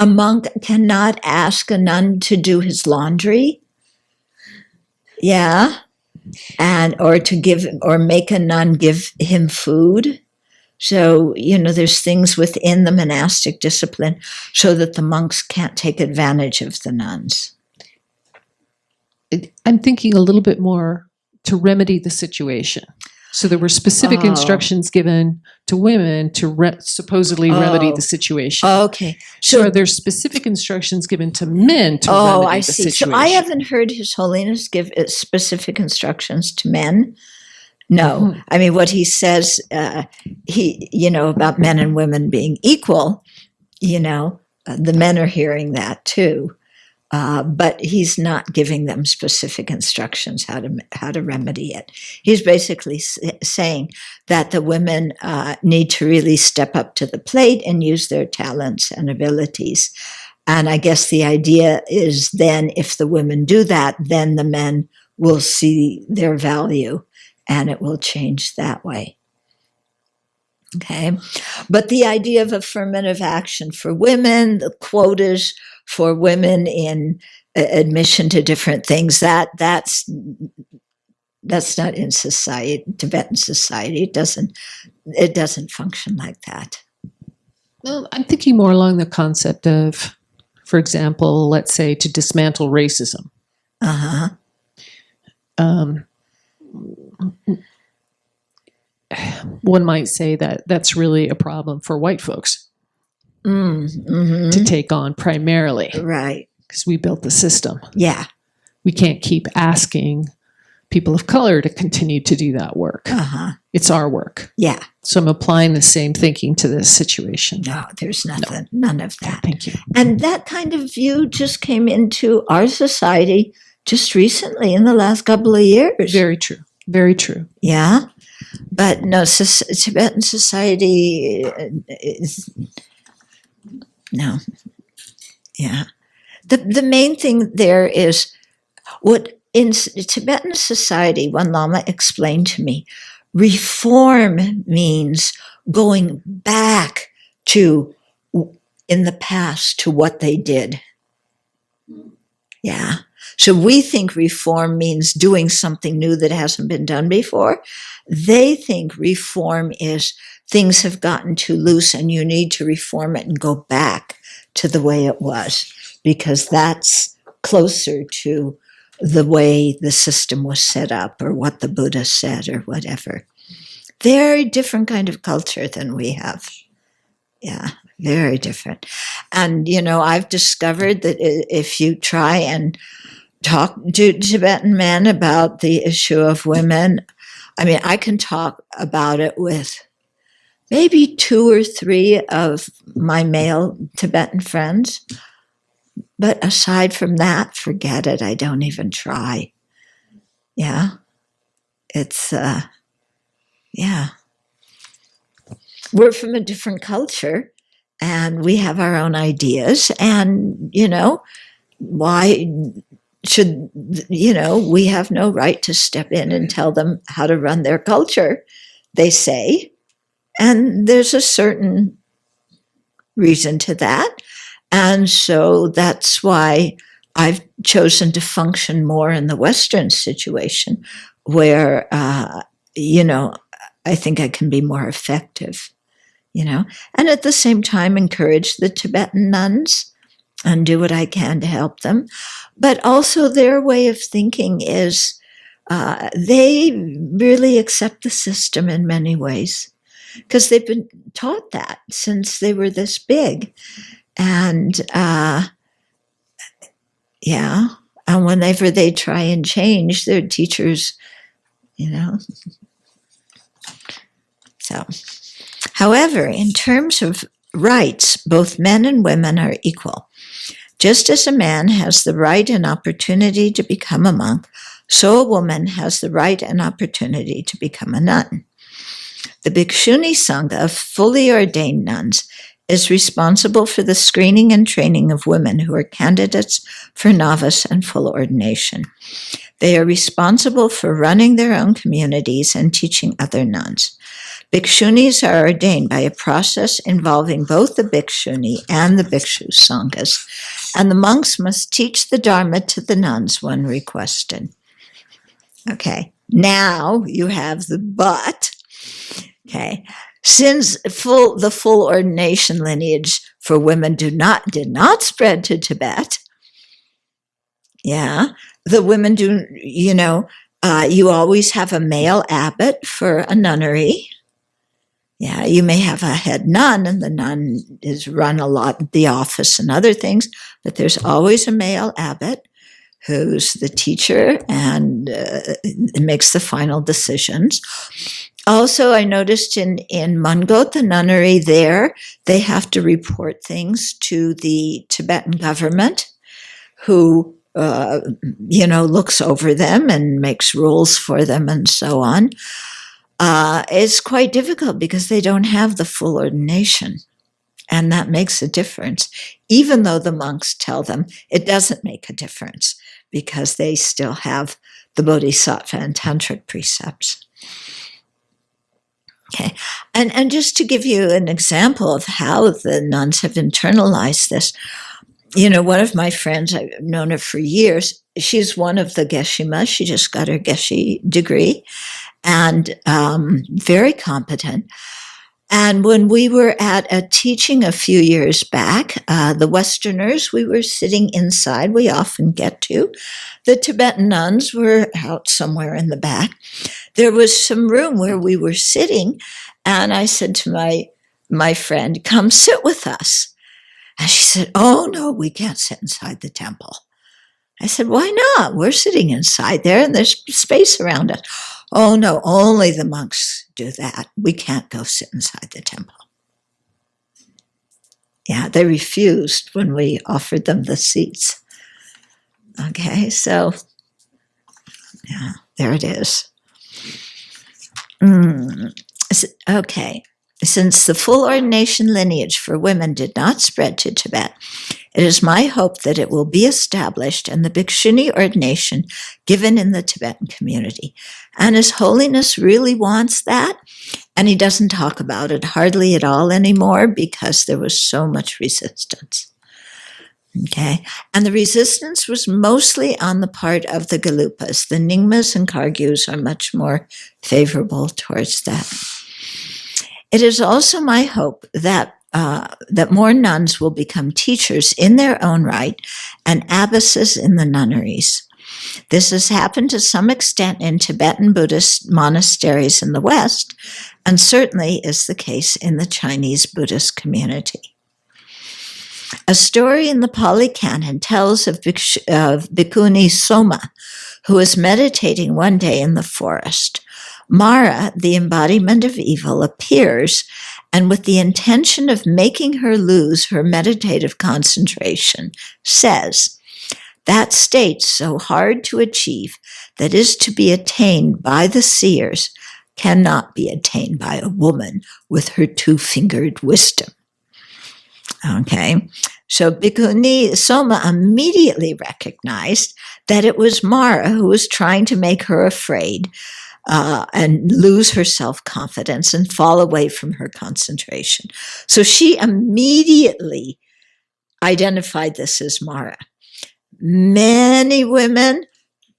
monk cannot ask a nun to do his laundry, yeah, or make a nun give him food. So, there's things within the monastic discipline so that the monks can't take advantage of the nuns. I'm thinking a little bit more to remedy the situation. So there were specific instructions given to women to supposedly remedy the situation. Okay. So are there specific instructions given to men to remedy the situation? So I haven't heard His Holiness give specific instructions to men. No, I mean, what he says, about men and women being equal, the men are hearing that too, but he's not giving them specific instructions how to remedy it. He's basically saying that the women need to really step up to the plate and use their talents and abilities. And I guess the idea is then if the women do that, then the men will see their value. And it will change that way. Okay. But the idea of affirmative action for women, the quotas for women in admission to different things, that's not in society, Tibetan society. It doesn't function like that. Well, I'm thinking more along the concept of, for example, let's say to dismantle racism. One might say that that's really a problem for white folks to take on primarily. Right. Because we built the system. Yeah. We can't keep asking people of color to continue to do that work. It's our work. Yeah. So I'm applying the same thinking to this situation. No, there's nothing, none of that. Thank you. And that kind of view just came into our society just recently in the last couple of years. Very true. Very true. Yeah. But no, Tibetan society is, no. Yeah. The main thing there is what in Tibetan society, one Lama explained to me, reform means going back to, in the past, to what they did. Yeah. So we think reform means doing something new that hasn't been done before. They think reform is things have gotten too loose and you need to reform it and go back to the way it was, because that's closer to the way the system was set up or what the Buddha said or whatever. Very different kind of culture than we have. Yeah, very different. And, I've discovered that if you try and talk to Tibetan men about the issue of women, I mean, I can talk about it with maybe 2 or 3 of my male Tibetan friends. But aside from that, forget it. I don't even try. Yeah. It's, yeah. we're from a different culture and we have our own ideas. And, you know, why should, you know, we have no right to step in and tell them how to run their culture, they say. And there's a certain reason to that. And so that's why I've chosen to function more in the Western situation where, you know, I think I can be more effective, you know, and at the same time encourage the Tibetan nuns and do what I can to help them. But also their way of thinking is they really accept the system in many ways because they've been taught that since they were this big. And yeah, and whenever they try and change, their teachers, you know. So, however, in terms of rights, both men and women are equal. Just as a man has the right and opportunity to become a monk, so a woman has the right and opportunity to become a nun. The Bhikshuni Sangha of fully ordained nuns is responsible for the screening and training of women who are candidates for novice and full ordination. They are responsible for running their own communities and teaching other nuns. Bhikshunis are ordained by a process involving both the Bhikshuni and the Bhikshu Sanghas, and the monks must teach the Dharma to the nuns when requested. Okay, now you have the but. Okay, since the full ordination lineage for women did not spread to Tibet, yeah, the women do, you know, you always have a male abbot for a nunnery. Yeah, you may have a head nun, and the nun is run a lot, the office and other things, but there's always a male abbot who's the teacher and makes the final decisions. Also, I noticed in Mungot, the nunnery there, they have to report things to the Tibetan government, who, you know, looks over them and makes rules for them and so on. It's quite difficult because they don't have the full ordination. And that makes a difference, even though the monks tell them it doesn't make a difference because they still have the Bodhisattva and Tantric precepts. Okay, and just to give you an example of how the nuns have internalized this, you know, one of my friends, I've known her for years, she's one of the Geshe-ma, she just got her Geshe degree, and very competent. And when we were at a teaching a few years back, the Westerners, we were sitting inside, we often get to. The Tibetan nuns were out somewhere in the back. There was some room where we were sitting, and I said to my friend, come sit with us. And she said, oh no, we can't sit inside the temple. I said, why not? We're sitting inside there and there's space around us. Oh no, only the monks do that. We can't go sit inside the temple. Yeah, they refused when we offered them the seats. Okay, so yeah, there it is. Okay, since the full ordination lineage for women did not spread to Tibet, it is my hope that it will be established and the Bhikshuni ordination given in the Tibetan community. And His Holiness really wants that, and he doesn't talk about it hardly at all anymore because there was so much resistance. Okay, and the resistance was mostly on the part of the Gelupas. The Nyingmas and Kargyus are much more favorable towards that. It is also my hope that more nuns will become teachers in their own right and abbesses in the nunneries. This has happened to some extent in Tibetan Buddhist monasteries in the West, and certainly is the case in the Chinese Buddhist community. A story in the Pali Canon tells of Bhikkhuni Soma, who was meditating one day in the forest. Mara, the embodiment of evil, appears, and with the intention of making her lose her meditative concentration, says, that state so hard to achieve that is to be attained by the seers cannot be attained by a woman with her two-fingered wisdom. Okay, so Bhikkhuni Soma immediately recognized that it was Mara who was trying to make her afraid and lose her self-confidence and fall away from her concentration. So she immediately identified this as Mara. Many women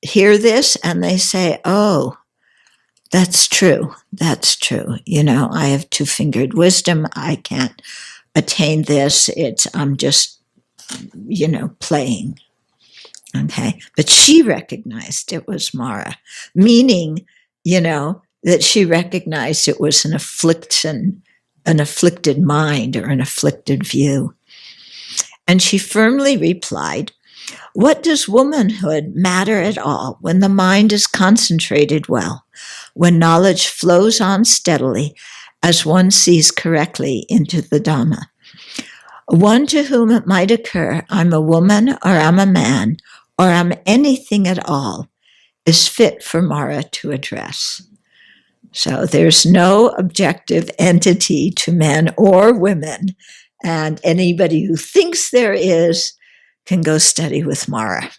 hear this and they say, oh, that's true. That's true. You know, I have two-fingered wisdom. I can't attain this. I'm just, you know, playing. Okay. But she recognized it was Mara, meaning, you know, that she recognized it was an affliction, an afflicted mind or an afflicted view. And she firmly replied, what does womanhood matter at all when the mind is concentrated well, when knowledge flows on steadily as one sees correctly into the Dhamma? One to whom it might occur, I'm a woman or I'm a man or I'm anything at all, is fit for Mara to address. So there's no objective entity to men or women, and anybody who thinks there is can go study with Mara.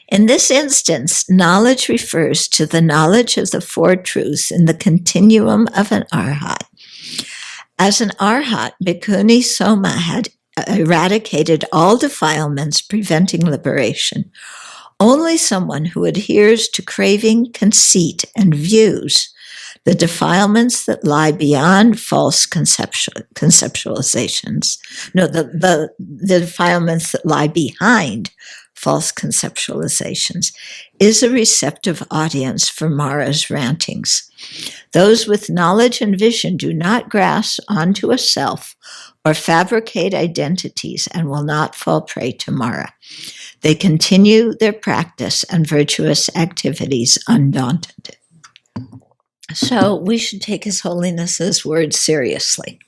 In this instance, knowledge refers to the knowledge of the Four Truths in the continuum of an arhat. As an arhat, Bhikkhuni Soma had eradicated all defilements preventing liberation. Only someone who adheres to craving, conceit, and views, the defilements that lie beyond false conceptualizations. No, the defilements that lie behind false conceptualizations, is a receptive audience for Mara's rantings. Those with knowledge and vision do not grasp onto a self or fabricate identities and will not fall prey to Mara. They continue their practice and virtuous activities undaunted. So we should take His Holiness's words seriously.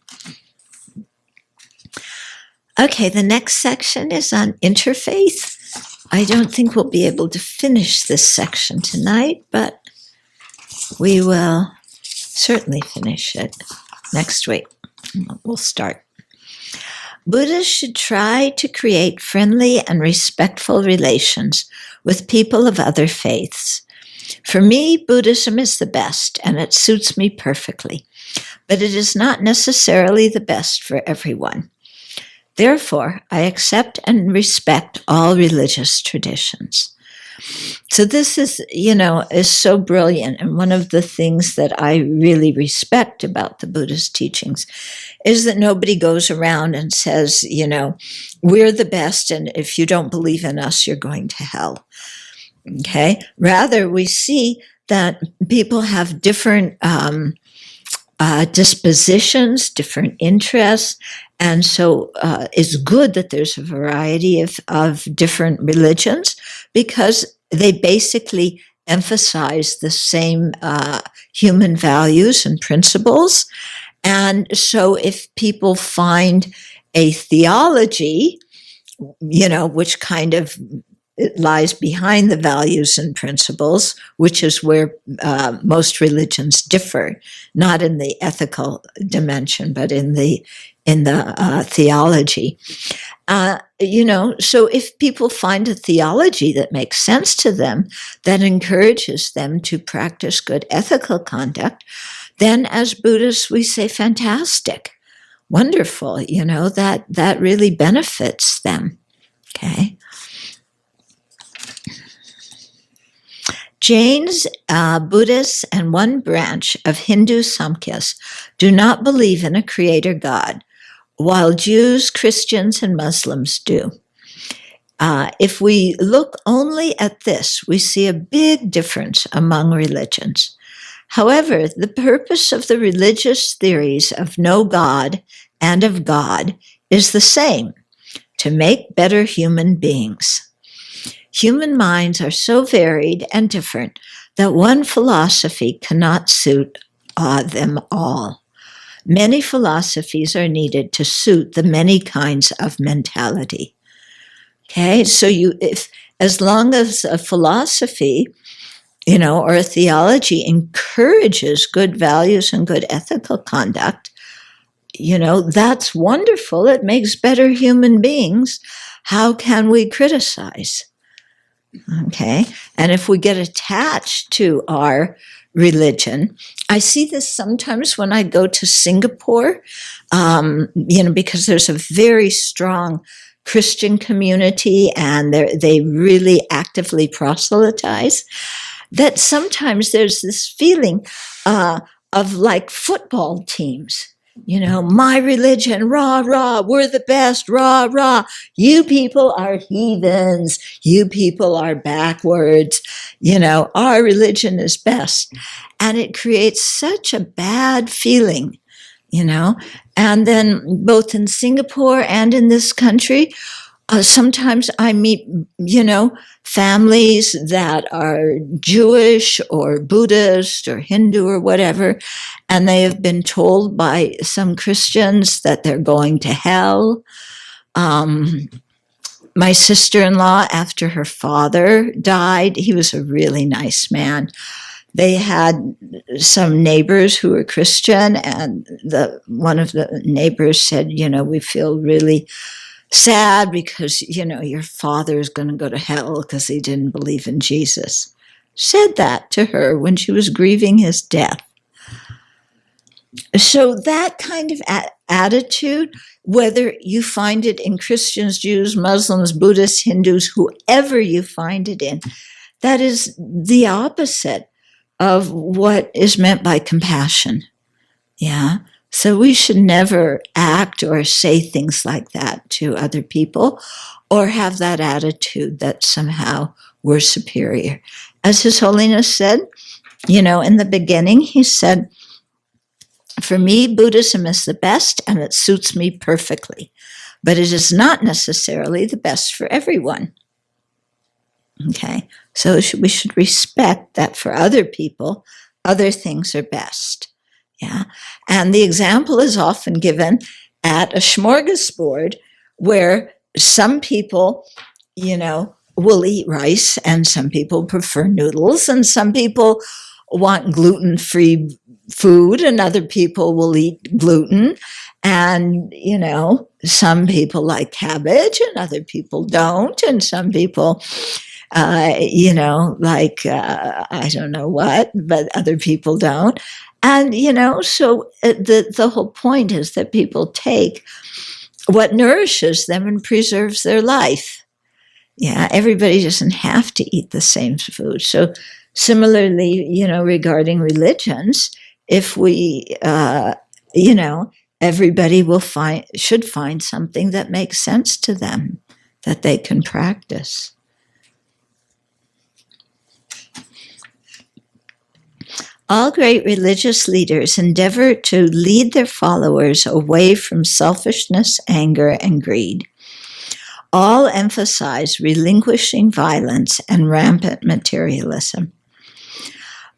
Okay, the next section is on interfaith. I don't think we'll be able to finish this section tonight, but we will certainly finish it next week. We'll start. Buddhists should try to create friendly and respectful relations with people of other faiths. For me, Buddhism is the best, and it suits me perfectly, but it is not necessarily the best for everyone. Therefore, I accept and respect all religious traditions. So this is, is so brilliant. And one of the things that I really respect about the Buddhist teachings is that nobody goes around and says, we're the best, and if you don't believe in us, you're going to hell. Okay? Rather, we see that people have different dispositions, different interests, and so it's good that there's a variety of different religions because they basically emphasize the same human values and principles. And so if people find a theology, which kind of it lies behind the values and principles, which is where most religions differ, not in the ethical dimension, but in the theology. So if people find a theology that makes sense to them, that encourages them to practice good ethical conduct, then as Buddhists we say, fantastic, wonderful, that really benefits them, okay? Jains, Buddhists, and one branch of Hindu Samkhyas do not believe in a creator God, while Jews, Christians, and Muslims do. If we look only at this, we see a big difference among religions. However, the purpose of the religious theories of no God and of God is the same, to make better human beings. Human minds are so varied and different that one philosophy cannot suit them all. Many philosophies are needed to suit the many kinds of mentality. Okay, so as long as a philosophy or a theology encourages good values and good ethical conduct, that's wonderful. It makes better human beings. How can we criticize? Okay. And if we get attached to our religion, I see this sometimes when I go to Singapore, because there's a very strong Christian community and they really actively proselytize, that sometimes there's this feeling of like football teams. My religion, rah, rah, we're the best, rah, rah. You people are heathens. You people are backwards. Our religion is best. And it creates such a bad feeling, And then both in Singapore and in this country, sometimes I meet, families that are Jewish or Buddhist or Hindu or whatever, and they have been told by some Christians that they're going to hell. My sister-in-law, after her father died, he was a really nice man. They had some neighbors who were Christian, and one of the neighbors said, we feel really sad because, your father is going to go to hell because he didn't believe in Jesus. Said that to her when she was grieving his death. So that kind of attitude, whether you find it in Christians, Jews, Muslims, Buddhists, Hindus, whoever you find it in, that is the opposite of what is meant by compassion. Yeah. So we should never act or say things like that to other people or have that attitude that somehow we're superior. As His Holiness said, in the beginning, he said, for me, Buddhism is the best and it suits me perfectly, but it is not necessarily the best for everyone. Okay, so we should respect that for other people, other things are best. Yeah, and the example is often given at a smorgasbord where some people, will eat rice and some people prefer noodles and some people want gluten-free food and other people will eat gluten and, some people like cabbage and other people don't and some people like, I don't know what, but other people don't. And, so the whole point is that people take what nourishes them and preserves their life. Yeah, everybody doesn't have to eat the same food. So similarly, regarding religions, if we, everybody should find something that makes sense to them, that they can practice. All great religious leaders endeavor to lead their followers away from selfishness, anger, and greed. All emphasize relinquishing violence and rampant materialism.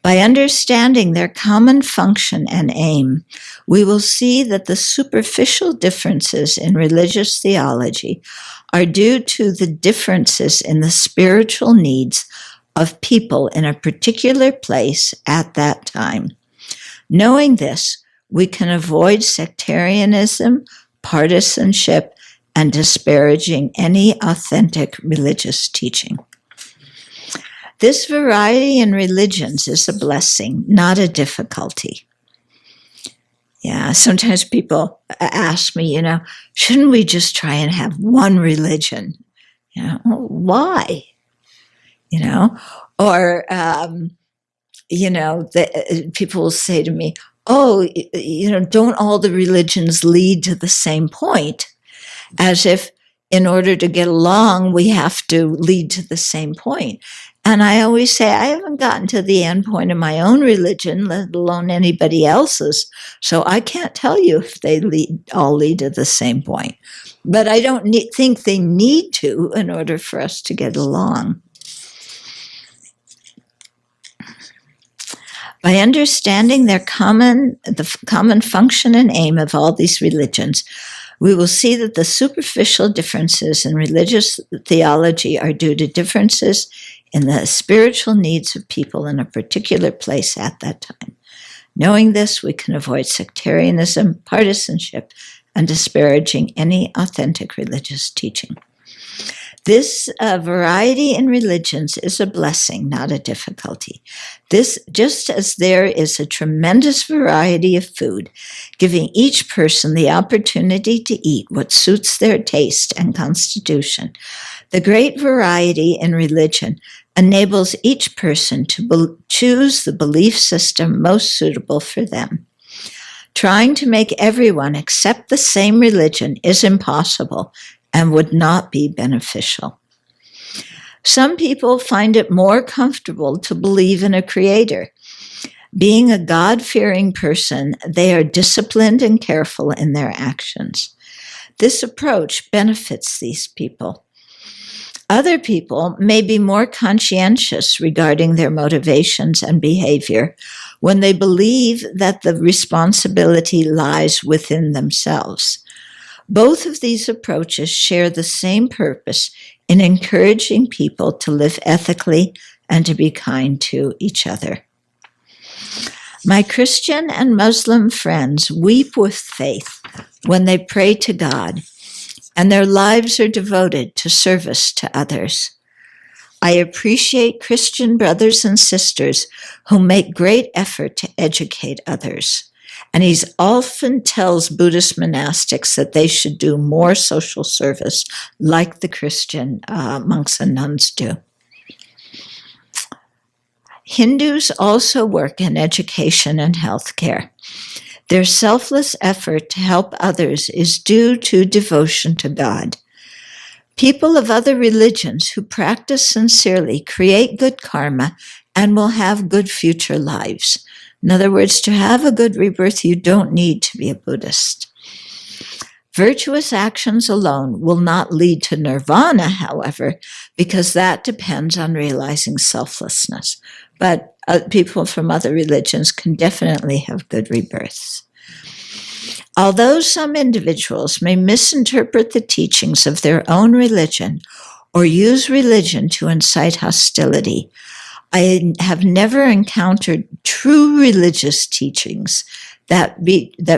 By understanding their common function and aim, we will see that the superficial differences in religious theology are due to the differences in the spiritual needs of people in a particular place at that time. Knowing this, we can avoid sectarianism, partisanship, and disparaging any authentic religious teaching. This variety in religions is a blessing, not a difficulty. Yeah, sometimes people ask me, shouldn't we just try and have one religion? Why? Or, people will say to me, don't all the religions lead to the same point? As if in order to get along, we have to lead to the same point. And I always say, I haven't gotten to the end point of my own religion, let alone anybody else's. So I can't tell you if they all lead to the same point. But I don't think they need to in order for us to get along. By understanding the common function and aim of all these religions, we will see that the superficial differences in religious theology are due to differences in the spiritual needs of people in a particular place at that time. Knowing this, we can avoid sectarianism, partisanship, and disparaging any authentic religious teaching. This variety in religions is a blessing, not a difficulty. This, just as there is a tremendous variety of food, giving each person the opportunity to eat what suits their taste and constitution, the great variety in religion enables each person to choose the belief system most suitable for them. Trying to make everyone accept the same religion is impossible and would not be beneficial. Some people find it more comfortable to believe in a creator. Being a God-fearing person, they are disciplined and careful in their actions. This approach benefits these people. Other people may be more conscientious regarding their motivations and behavior when they believe that the responsibility lies within themselves. Both of these approaches share the same purpose in encouraging people to live ethically and to be kind to each other. My Christian and Muslim friends weep with faith when they pray to God, and their lives are devoted to service to others. I appreciate Christian brothers and sisters who make great effort to educate others. And he often tells Buddhist monastics that they should do more social service like the Christian monks and nuns do. Hindus also work in education and healthcare. Their selfless effort to help others is due to devotion to God. People of other religions who practice sincerely create good karma and will have good future lives. In other words, to have a good rebirth, you don't need to be a Buddhist. Virtuous actions alone will not lead to nirvana, however, because that depends on realizing selflessness. But people from other religions can definitely have good rebirths. Although some individuals may misinterpret the teachings of their own religion or use religion to incite hostility, I have never encountered true religious teachings that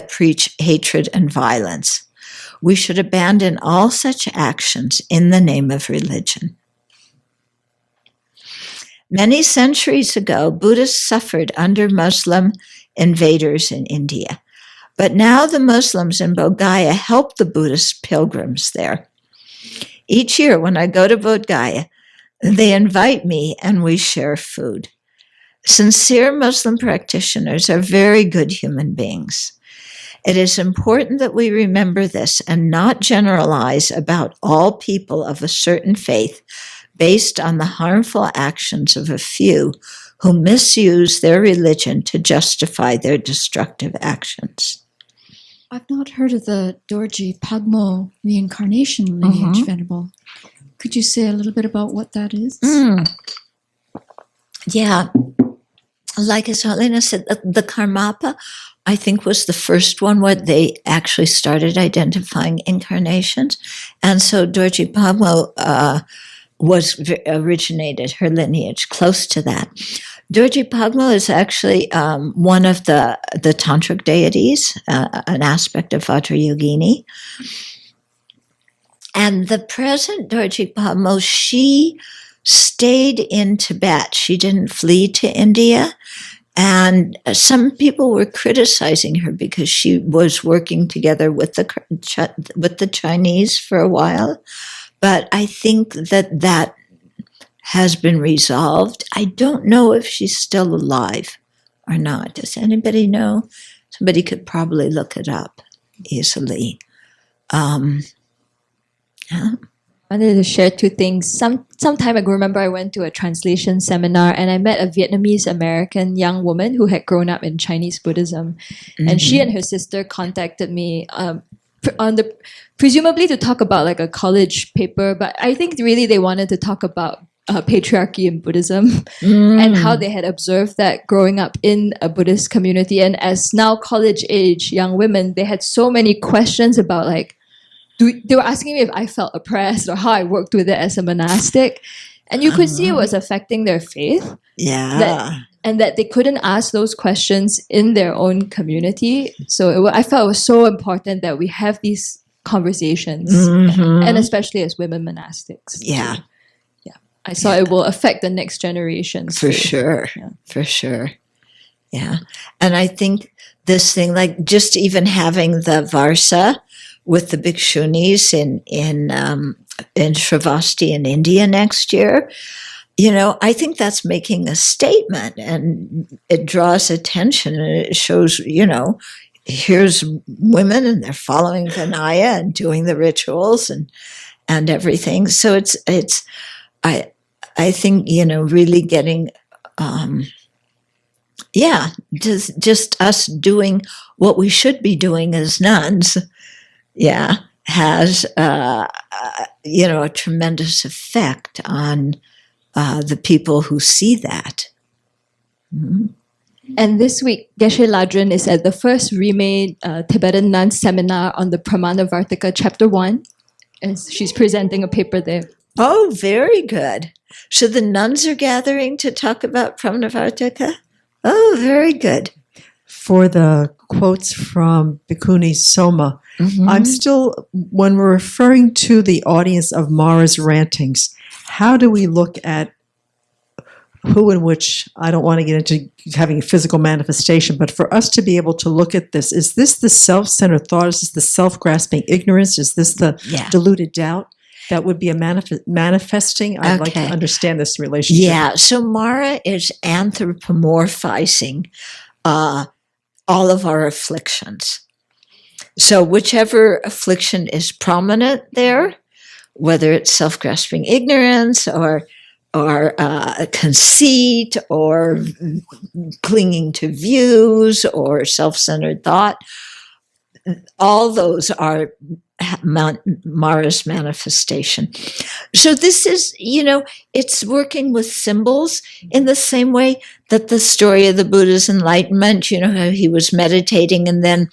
preach hatred and violence. We should abandon all such actions in the name of religion. Many centuries ago, Buddhists suffered under Muslim invaders in India. But now the Muslims in Bodh Gaya help the Buddhist pilgrims there. Each year when I go to Bodh Gaya, they invite me and we share food. Sincere Muslim practitioners are very good human beings. It is important that we remember this and not generalize about all people of a certain faith based on the harmful actions of a few who misuse their religion to justify their destructive actions. I've not heard of the Dorji Pagmo reincarnation lineage, Venerable. Could you say a little bit about what that is? Yeah. Like His Holiness said, the Karmapa, I think, was the first one where they actually started identifying incarnations. And so Dorji Pagmo originated her lineage close to that. Dorji Pagmo is actually one of the tantric deities, an aspect of Vajrayogini. And the present Dorji Pagmo, she stayed in Tibet. She didn't flee to India. And some people were criticizing her because she was working together with the Chinese for a while. But I think that has been resolved. I don't know if she's still alive or not. Does anybody know? Somebody could probably look it up easily. Yeah. I wanted to share two things. Some time ago, remember I went to a translation seminar and I met a Vietnamese American young woman who had grown up in Chinese Buddhism. And she and her sister contacted me presumably to talk about like a college paper, but I think really they wanted to talk about patriarchy in Buddhism and how they had observed that growing up in a Buddhist community. And as now college age young women, they had so many questions about like, they were asking me if I felt oppressed or how I worked with it as a monastic. And you could see it was affecting their faith. Yeah. And that they couldn't ask those questions in their own community. So I felt it was so important that we have these conversations, and especially as women monastics. Yeah. I saw it will affect the next generations. For too. sure. Yeah. For sure. Yeah. And I think this thing, like just even having the Varsa with the Bhikshunis in Sravasti in India next year, I think that's making a statement, and it draws attention, and it shows, here's women and they're following Vinaya and doing the rituals and everything. So it's I think, really getting, just us doing what we should be doing as nuns, has, a tremendous effect on the people who see that. Mm-hmm. And this week, Geshe Ladrin is at the first remade Tibetan nun seminar on the Pramanavartika Chapter 1. And she's presenting a paper there. Oh, very good. So the nuns are gathering to talk about Pramanavartika? Oh, very good. For the quotes from Bhikkhuni Soma, I'm still, when we're referring to the audience of Mara's rantings, how do we look at who and which, I don't want to get into having a physical manifestation, but for us to be able to look at this, is this the self-centered thought? Is this the self-grasping ignorance? Is this the deluded doubt? That would be a manifesting. I'd like to understand this relationship. Yeah, so Mara is anthropomorphizing all of our afflictions. So whichever affliction is prominent there, whether it's self-grasping ignorance or conceit or clinging to views or self-centered thought, all those are Mara's manifestation. So this is, it's working with symbols in the same way that the story of the Buddha's enlightenment, how he was meditating and then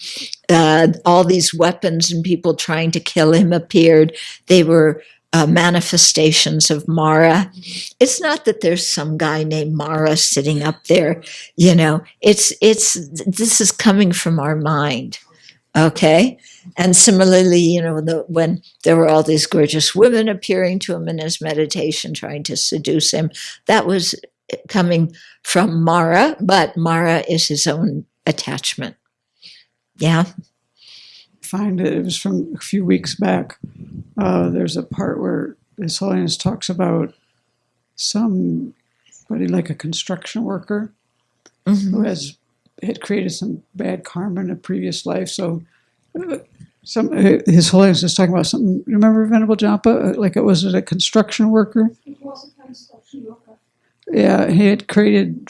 all these weapons and people trying to kill him appeared. They were manifestations of Mara. It's not that there's some guy named Mara sitting up there, this is coming from our mind. Okay. And similarly, when there were all these gorgeous women appearing to him in his meditation, trying to seduce him, that was coming from Mara, but Mara is his own attachment. Yeah. Find it was from a few weeks back. There's a part where His Holiness talks about somebody like a construction worker who had created some bad karma in a previous life. So His Holiness is talking about something. Remember Venerable Jampa? Like it was a construction worker? It was a construction worker. Yeah, he had created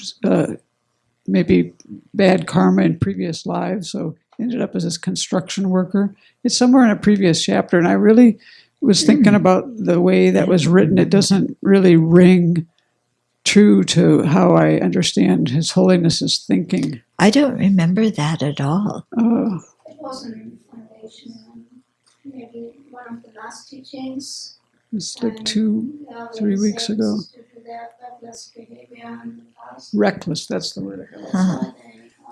maybe bad karma in previous lives, so ended up as this construction worker. It's somewhere in a previous chapter, and I really was thinking about the way that was written. It doesn't really ring true to how I understand His Holiness's thinking. I don't remember that at all. It was an foundation, maybe one of the last teachings. It's like 3 weeks ago. Reckless behavior in the past. Reckless, that's the word I got.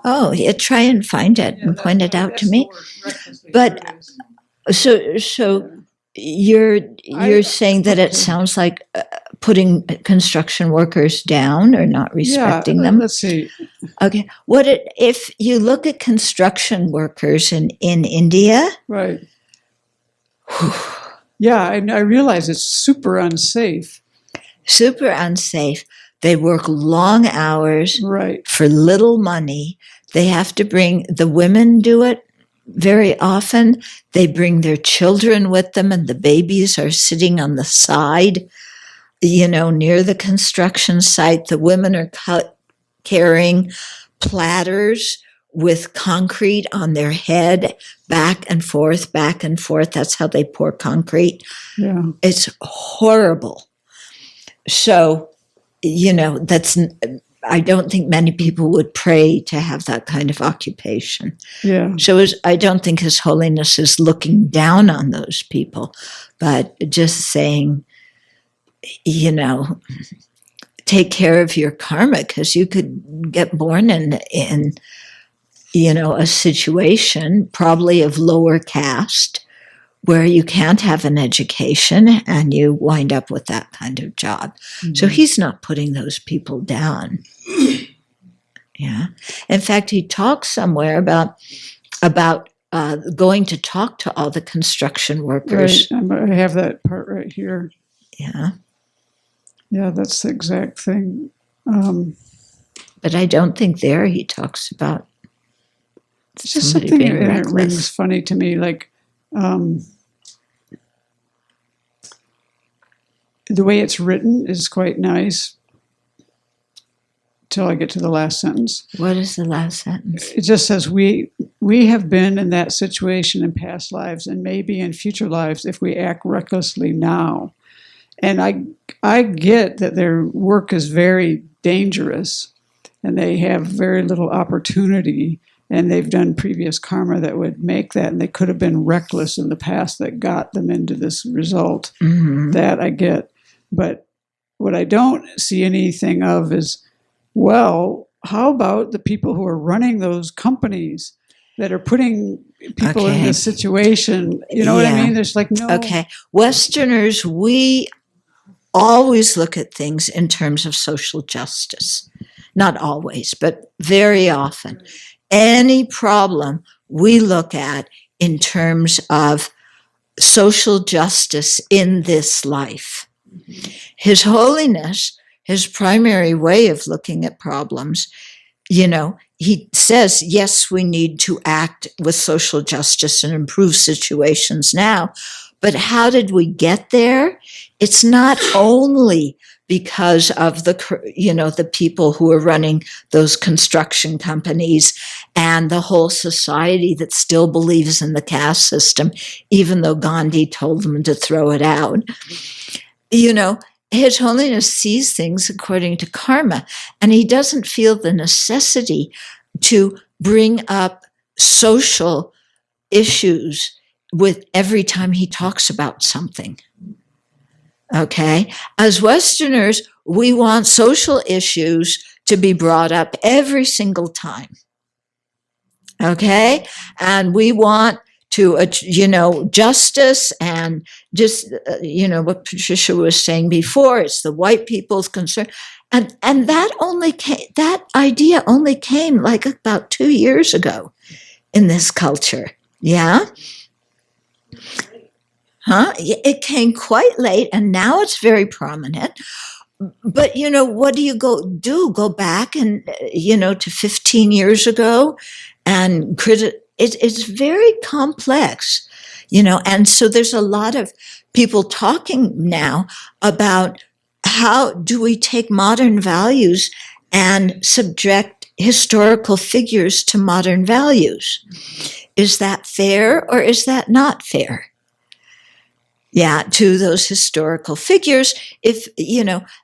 Oh, yeah, try and find it and point it out to me. But so you're saying that it sounds like putting construction workers down or not respecting them? Let's see. Okay. If you look at construction workers in India? Right. Yeah, I realize it's super unsafe. Super unsafe. They work long hours for little money. They have to the women do it very often. They bring their children with them and the babies are sitting on the side, near the construction site. The women are carrying platters with concrete on their head, back and forth, back and forth. That's how they pour concrete. Yeah. It's horrible. So, I don't think many people would pray to have that kind of occupation. Yeah. So I don't think His Holiness is looking down on those people, but just saying, you know, take care of your karma, because you could get born in you know, a situation probably of lower caste where you can't have an education and you wind up with that kind of job. Mm-hmm. So he's not putting those people down. Yeah. In fact, he talks somewhere about going to talk to all the construction workers. Right. I have that part right here. Yeah. Yeah, that's the exact thing. But I don't think there he talks about. It's just something that rings funny to me, like the way it's written is quite nice till I get to the last sentence. What is the last sentence? It just says, we have been in that situation in past lives and maybe in future lives if we act recklessly now. And I get that their work is very dangerous and they have very little opportunity. And they've done previous karma that would make that, and they could have been reckless in the past that got them into this result. Mm-hmm. That I get. But what I don't see anything of is, well, how about the people who are running those companies that are putting people in this situation? You know what I mean? There's like no... Okay. Westerners, we always look at things in terms of social justice. Not always, but very often. Any problem we look at in terms of social justice in this life. His Holiness, his primary way of looking at problems, you know, he says, yes, we need to act with social justice and improve situations now, but how did we get there? It's not only because of the people who are running those construction companies and the whole society that still believes in the caste system, even though Gandhi told them to throw it out. You know, His Holiness sees things according to karma, and he doesn't feel the necessity to bring up social issues with every time he talks about something. Okay, as Westerners, we want social issues to be brought up every single time. Okay, and we want to, justice and just, what Patricia was saying before, it's the white people's concern. And that idea only came like about 2 years ago in this culture. Yeah. Huh? It came quite late, and now it's very prominent. But, what do you do? Go back and, to 15 years ago and it's very complex, and so there's a lot of people talking now about how do we take modern values and subject historical figures to modern values? Is that fair or is that not fair? Yeah, to those historical figures, if,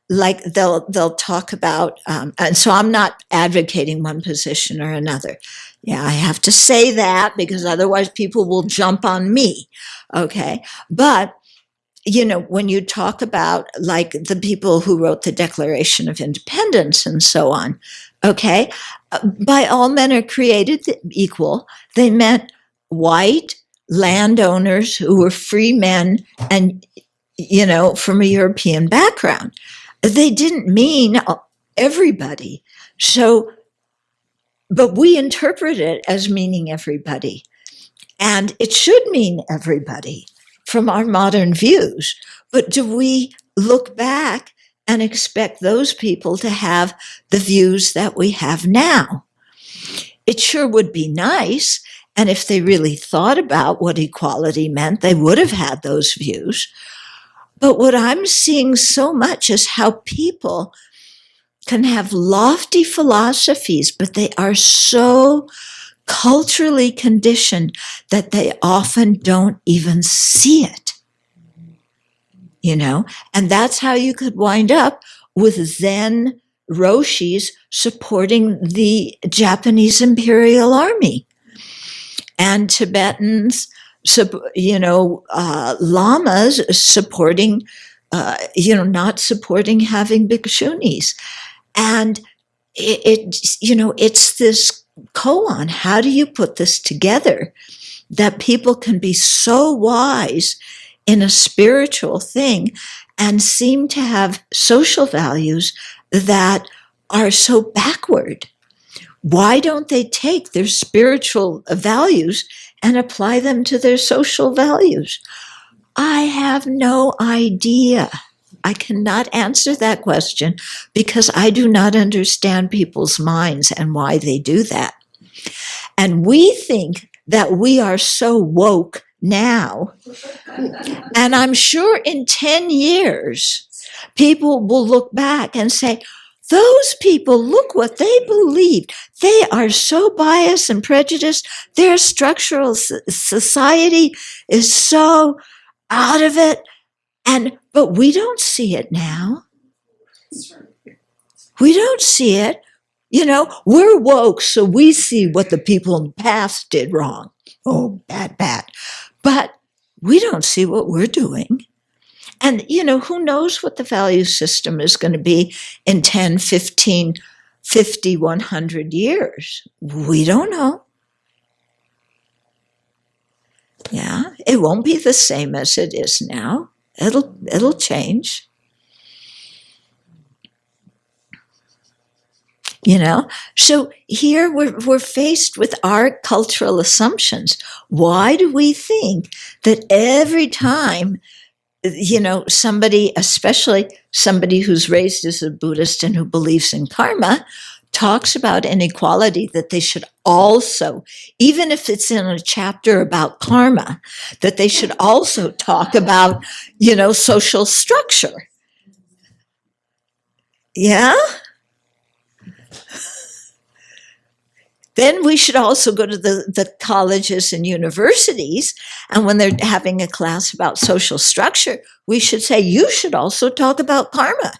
like they'll talk about, and so I'm not advocating one position or another. Yeah, I have to say that because otherwise people will jump on me. Okay. But, when you talk about like the people who wrote the Declaration of Independence and so on, okay, by all men are created equal, they meant white landowners who were free men and, from a European background. They didn't mean everybody. So, but we interpret it as meaning everybody. And it should mean everybody from our modern views. But do we look back and expect those people to have the views that we have now? It sure would be nice. And if they really thought about what equality meant, they would have had those views. But what I'm seeing so much is how people can have lofty philosophies, but they are so culturally conditioned that they often don't even see it. And that's how you could wind up with Zen Roshis supporting the Japanese Imperial Army. And Tibetans, lamas supporting, not supporting having bhikshunis. And it's this koan. How do you put this together that people can be so wise in a spiritual thing and seem to have social values that are so backward? Why don't they take their spiritual values and apply them to their social values? I have no idea. I cannot answer that question because I do not understand people's minds and why they do that. And we think that we are so woke now. And I'm sure in 10 years, people will look back and say, those people, look what they believed. They are so biased and prejudiced. Their structural society is so out of it. But we don't see it now. We don't see it. We're woke, so we see what the people in the past did wrong. Oh, bad. But we don't see what we're doing. And, who knows what the value system is going to be in 10, 15, 50, 100 years. We don't know. Yeah, it won't be the same as it is now. It'll change. So here we're faced with our cultural assumptions. Why do we think that every time, somebody, especially somebody who's raised as a Buddhist and who believes in karma, talks about inequality, that they should also, even if it's in a chapter about karma, that they should also talk about, social structure. Yeah? Then we should also go to the colleges and universities, and when they're having a class about social structure, we should say, you should also talk about karma.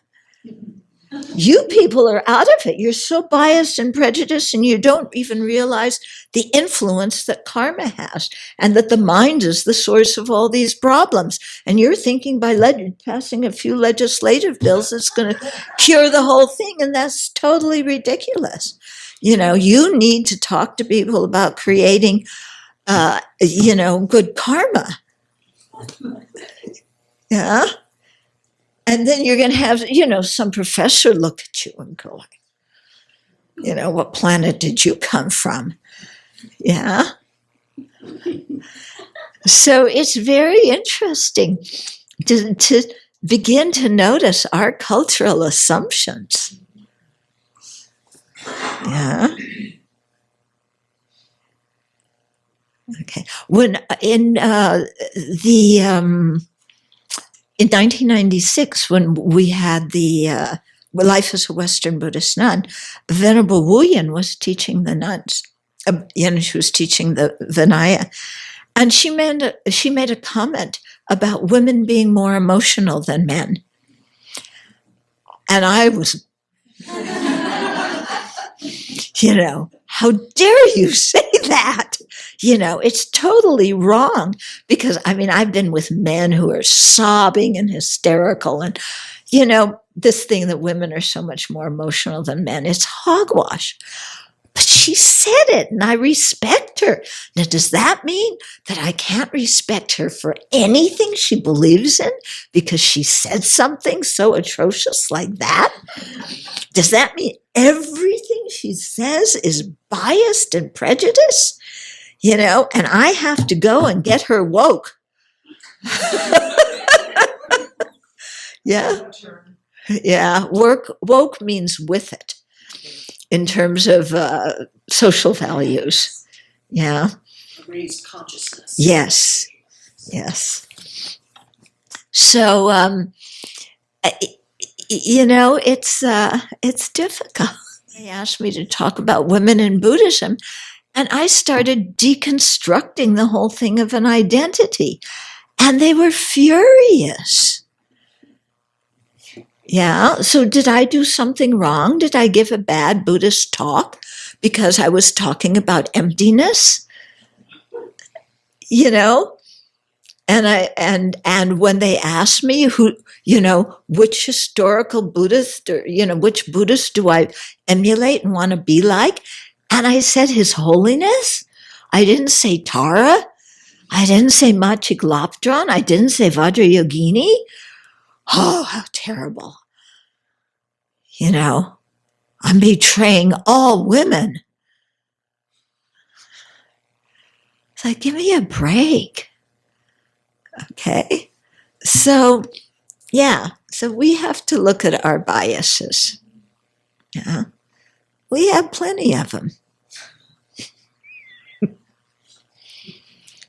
You people are out of it. You're so biased and prejudiced, and you don't even realize the influence that karma has, and that the mind is the source of all these problems. And you're thinking by passing a few legislative bills, it's going to cure the whole thing, and that's totally ridiculous. You need to talk to people about creating, good karma. Yeah. And then you're going to have, some professor look at you and go, what planet did you come from? Yeah. So it's very interesting to begin to notice our cultural assumptions. Yeah. Okay. When in 1996, when we had the Life as a Western Buddhist Nun, Venerable Wu Yin was teaching the nuns. She was teaching the Vinaya, and she made a comment about women being more emotional than men, and I was. How dare you say that? It's totally wrong, because I've been with men who are sobbing and hysterical, and this thing that women are so much more emotional than men, it's hogwash. But she said it, and I respect her. Now, does that mean that I can't respect her for anything she believes in because she said something so atrocious like that? Does that mean everything she says is biased and prejudiced? And I have to go and get her woke. Yeah. Yeah. Woke means with it in terms of social values. Yeah. Raised consciousness. Yes. Yes. So, it's difficult. They asked me to talk about women in Buddhism, and I started deconstructing the whole thing of an identity, and they were furious. Yeah, so did I do something wrong? Did I give a bad Buddhist talk because I was talking about emptiness? And when they ask me who, which historical Buddhist or, which Buddhist do I emulate and want to be like? And I said, His Holiness. I didn't say Tara. I didn't say Machiglapdran. I didn't say Vajrayogini. Oh, how terrible. I'm betraying all women. It's like, give me a break. Okay? So we have to look at our biases. Yeah. We have plenty of them.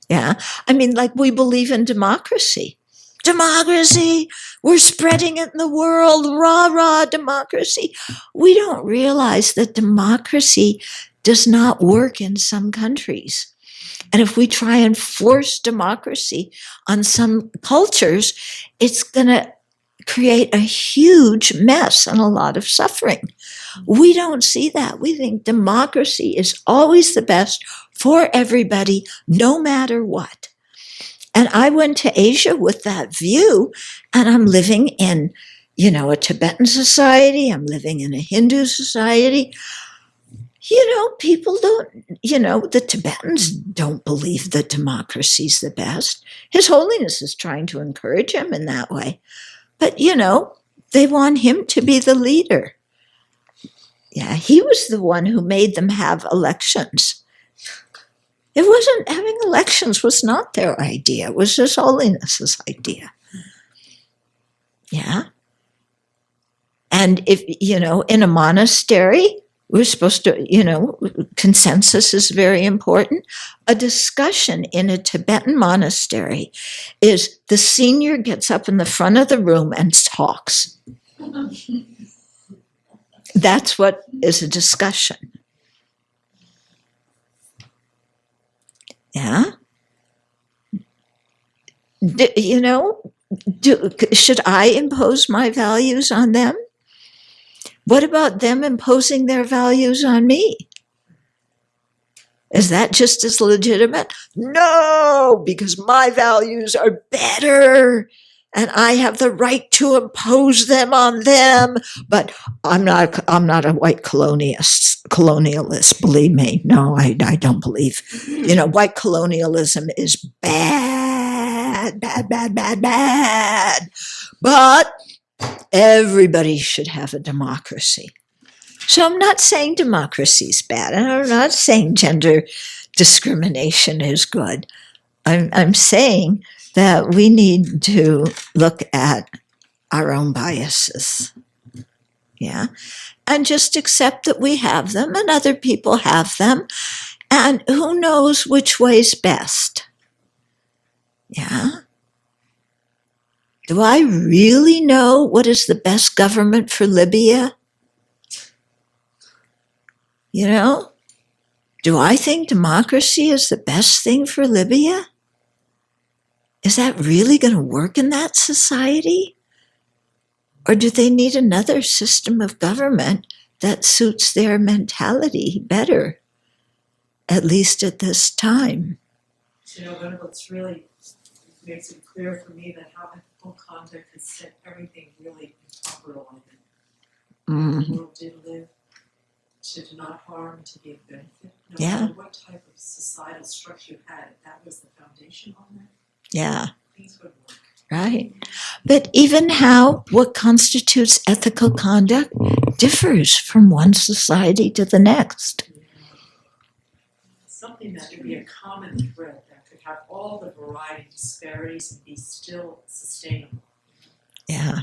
Yeah. I mean, like, we believe in democracy. Democracy, we're spreading it in the world, rah, rah, democracy. We don't realize that democracy does not work in some countries. And if we try and force democracy on some cultures, it's going to create a huge mess and a lot of suffering. We don't see that. We think democracy is always the best for everybody, no matter what. And I went to Asia with that view, and I'm living in, a Tibetan society. I'm living in a Hindu society. People don't, the Tibetans don't believe that democracy is the best. His Holiness is trying to encourage him in that way. But, they want him to be the leader. Yeah, he was the one who made them have elections. It wasn't, having elections was not their idea. It was His Holiness's idea. Yeah. And if, in a monastery, we're supposed to, consensus is very important. A discussion in a Tibetan monastery is the senior gets up in the front of the room and talks. That's what is a discussion. Yeah. Should I impose my values on them? What about them imposing their values on me? Is that just as legitimate? No, because my values are better and I have the right to impose them on them. But I'm not a white colonialist, believe me. No, I don't believe. White colonialism is bad. But everybody should have a democracy. So I'm not saying democracy is bad, and I'm not saying gender discrimination is good. I'm saying that we need to look at our own biases. Yeah. And just accept that we have them and other people have them. And who knows which way's best? Yeah. Do I really know what is the best government for Libya? Do I think democracy is the best thing for Libya? Is that really going to work in that society? Or do they need another system of government that suits their mentality better, at least at this time? One of what's really makes it clear for me that how ethical conduct has set everything really in proper alignment. The world did live to do not harm, to be of benefit. No matter what type of societal structure you had, that was the foundation on that. Yeah. Things would work. Right. But even what constitutes ethical conduct differs from one society to the next. Something that could be a common thread that could have all the variety, disparities, and be still sustainable. Yeah.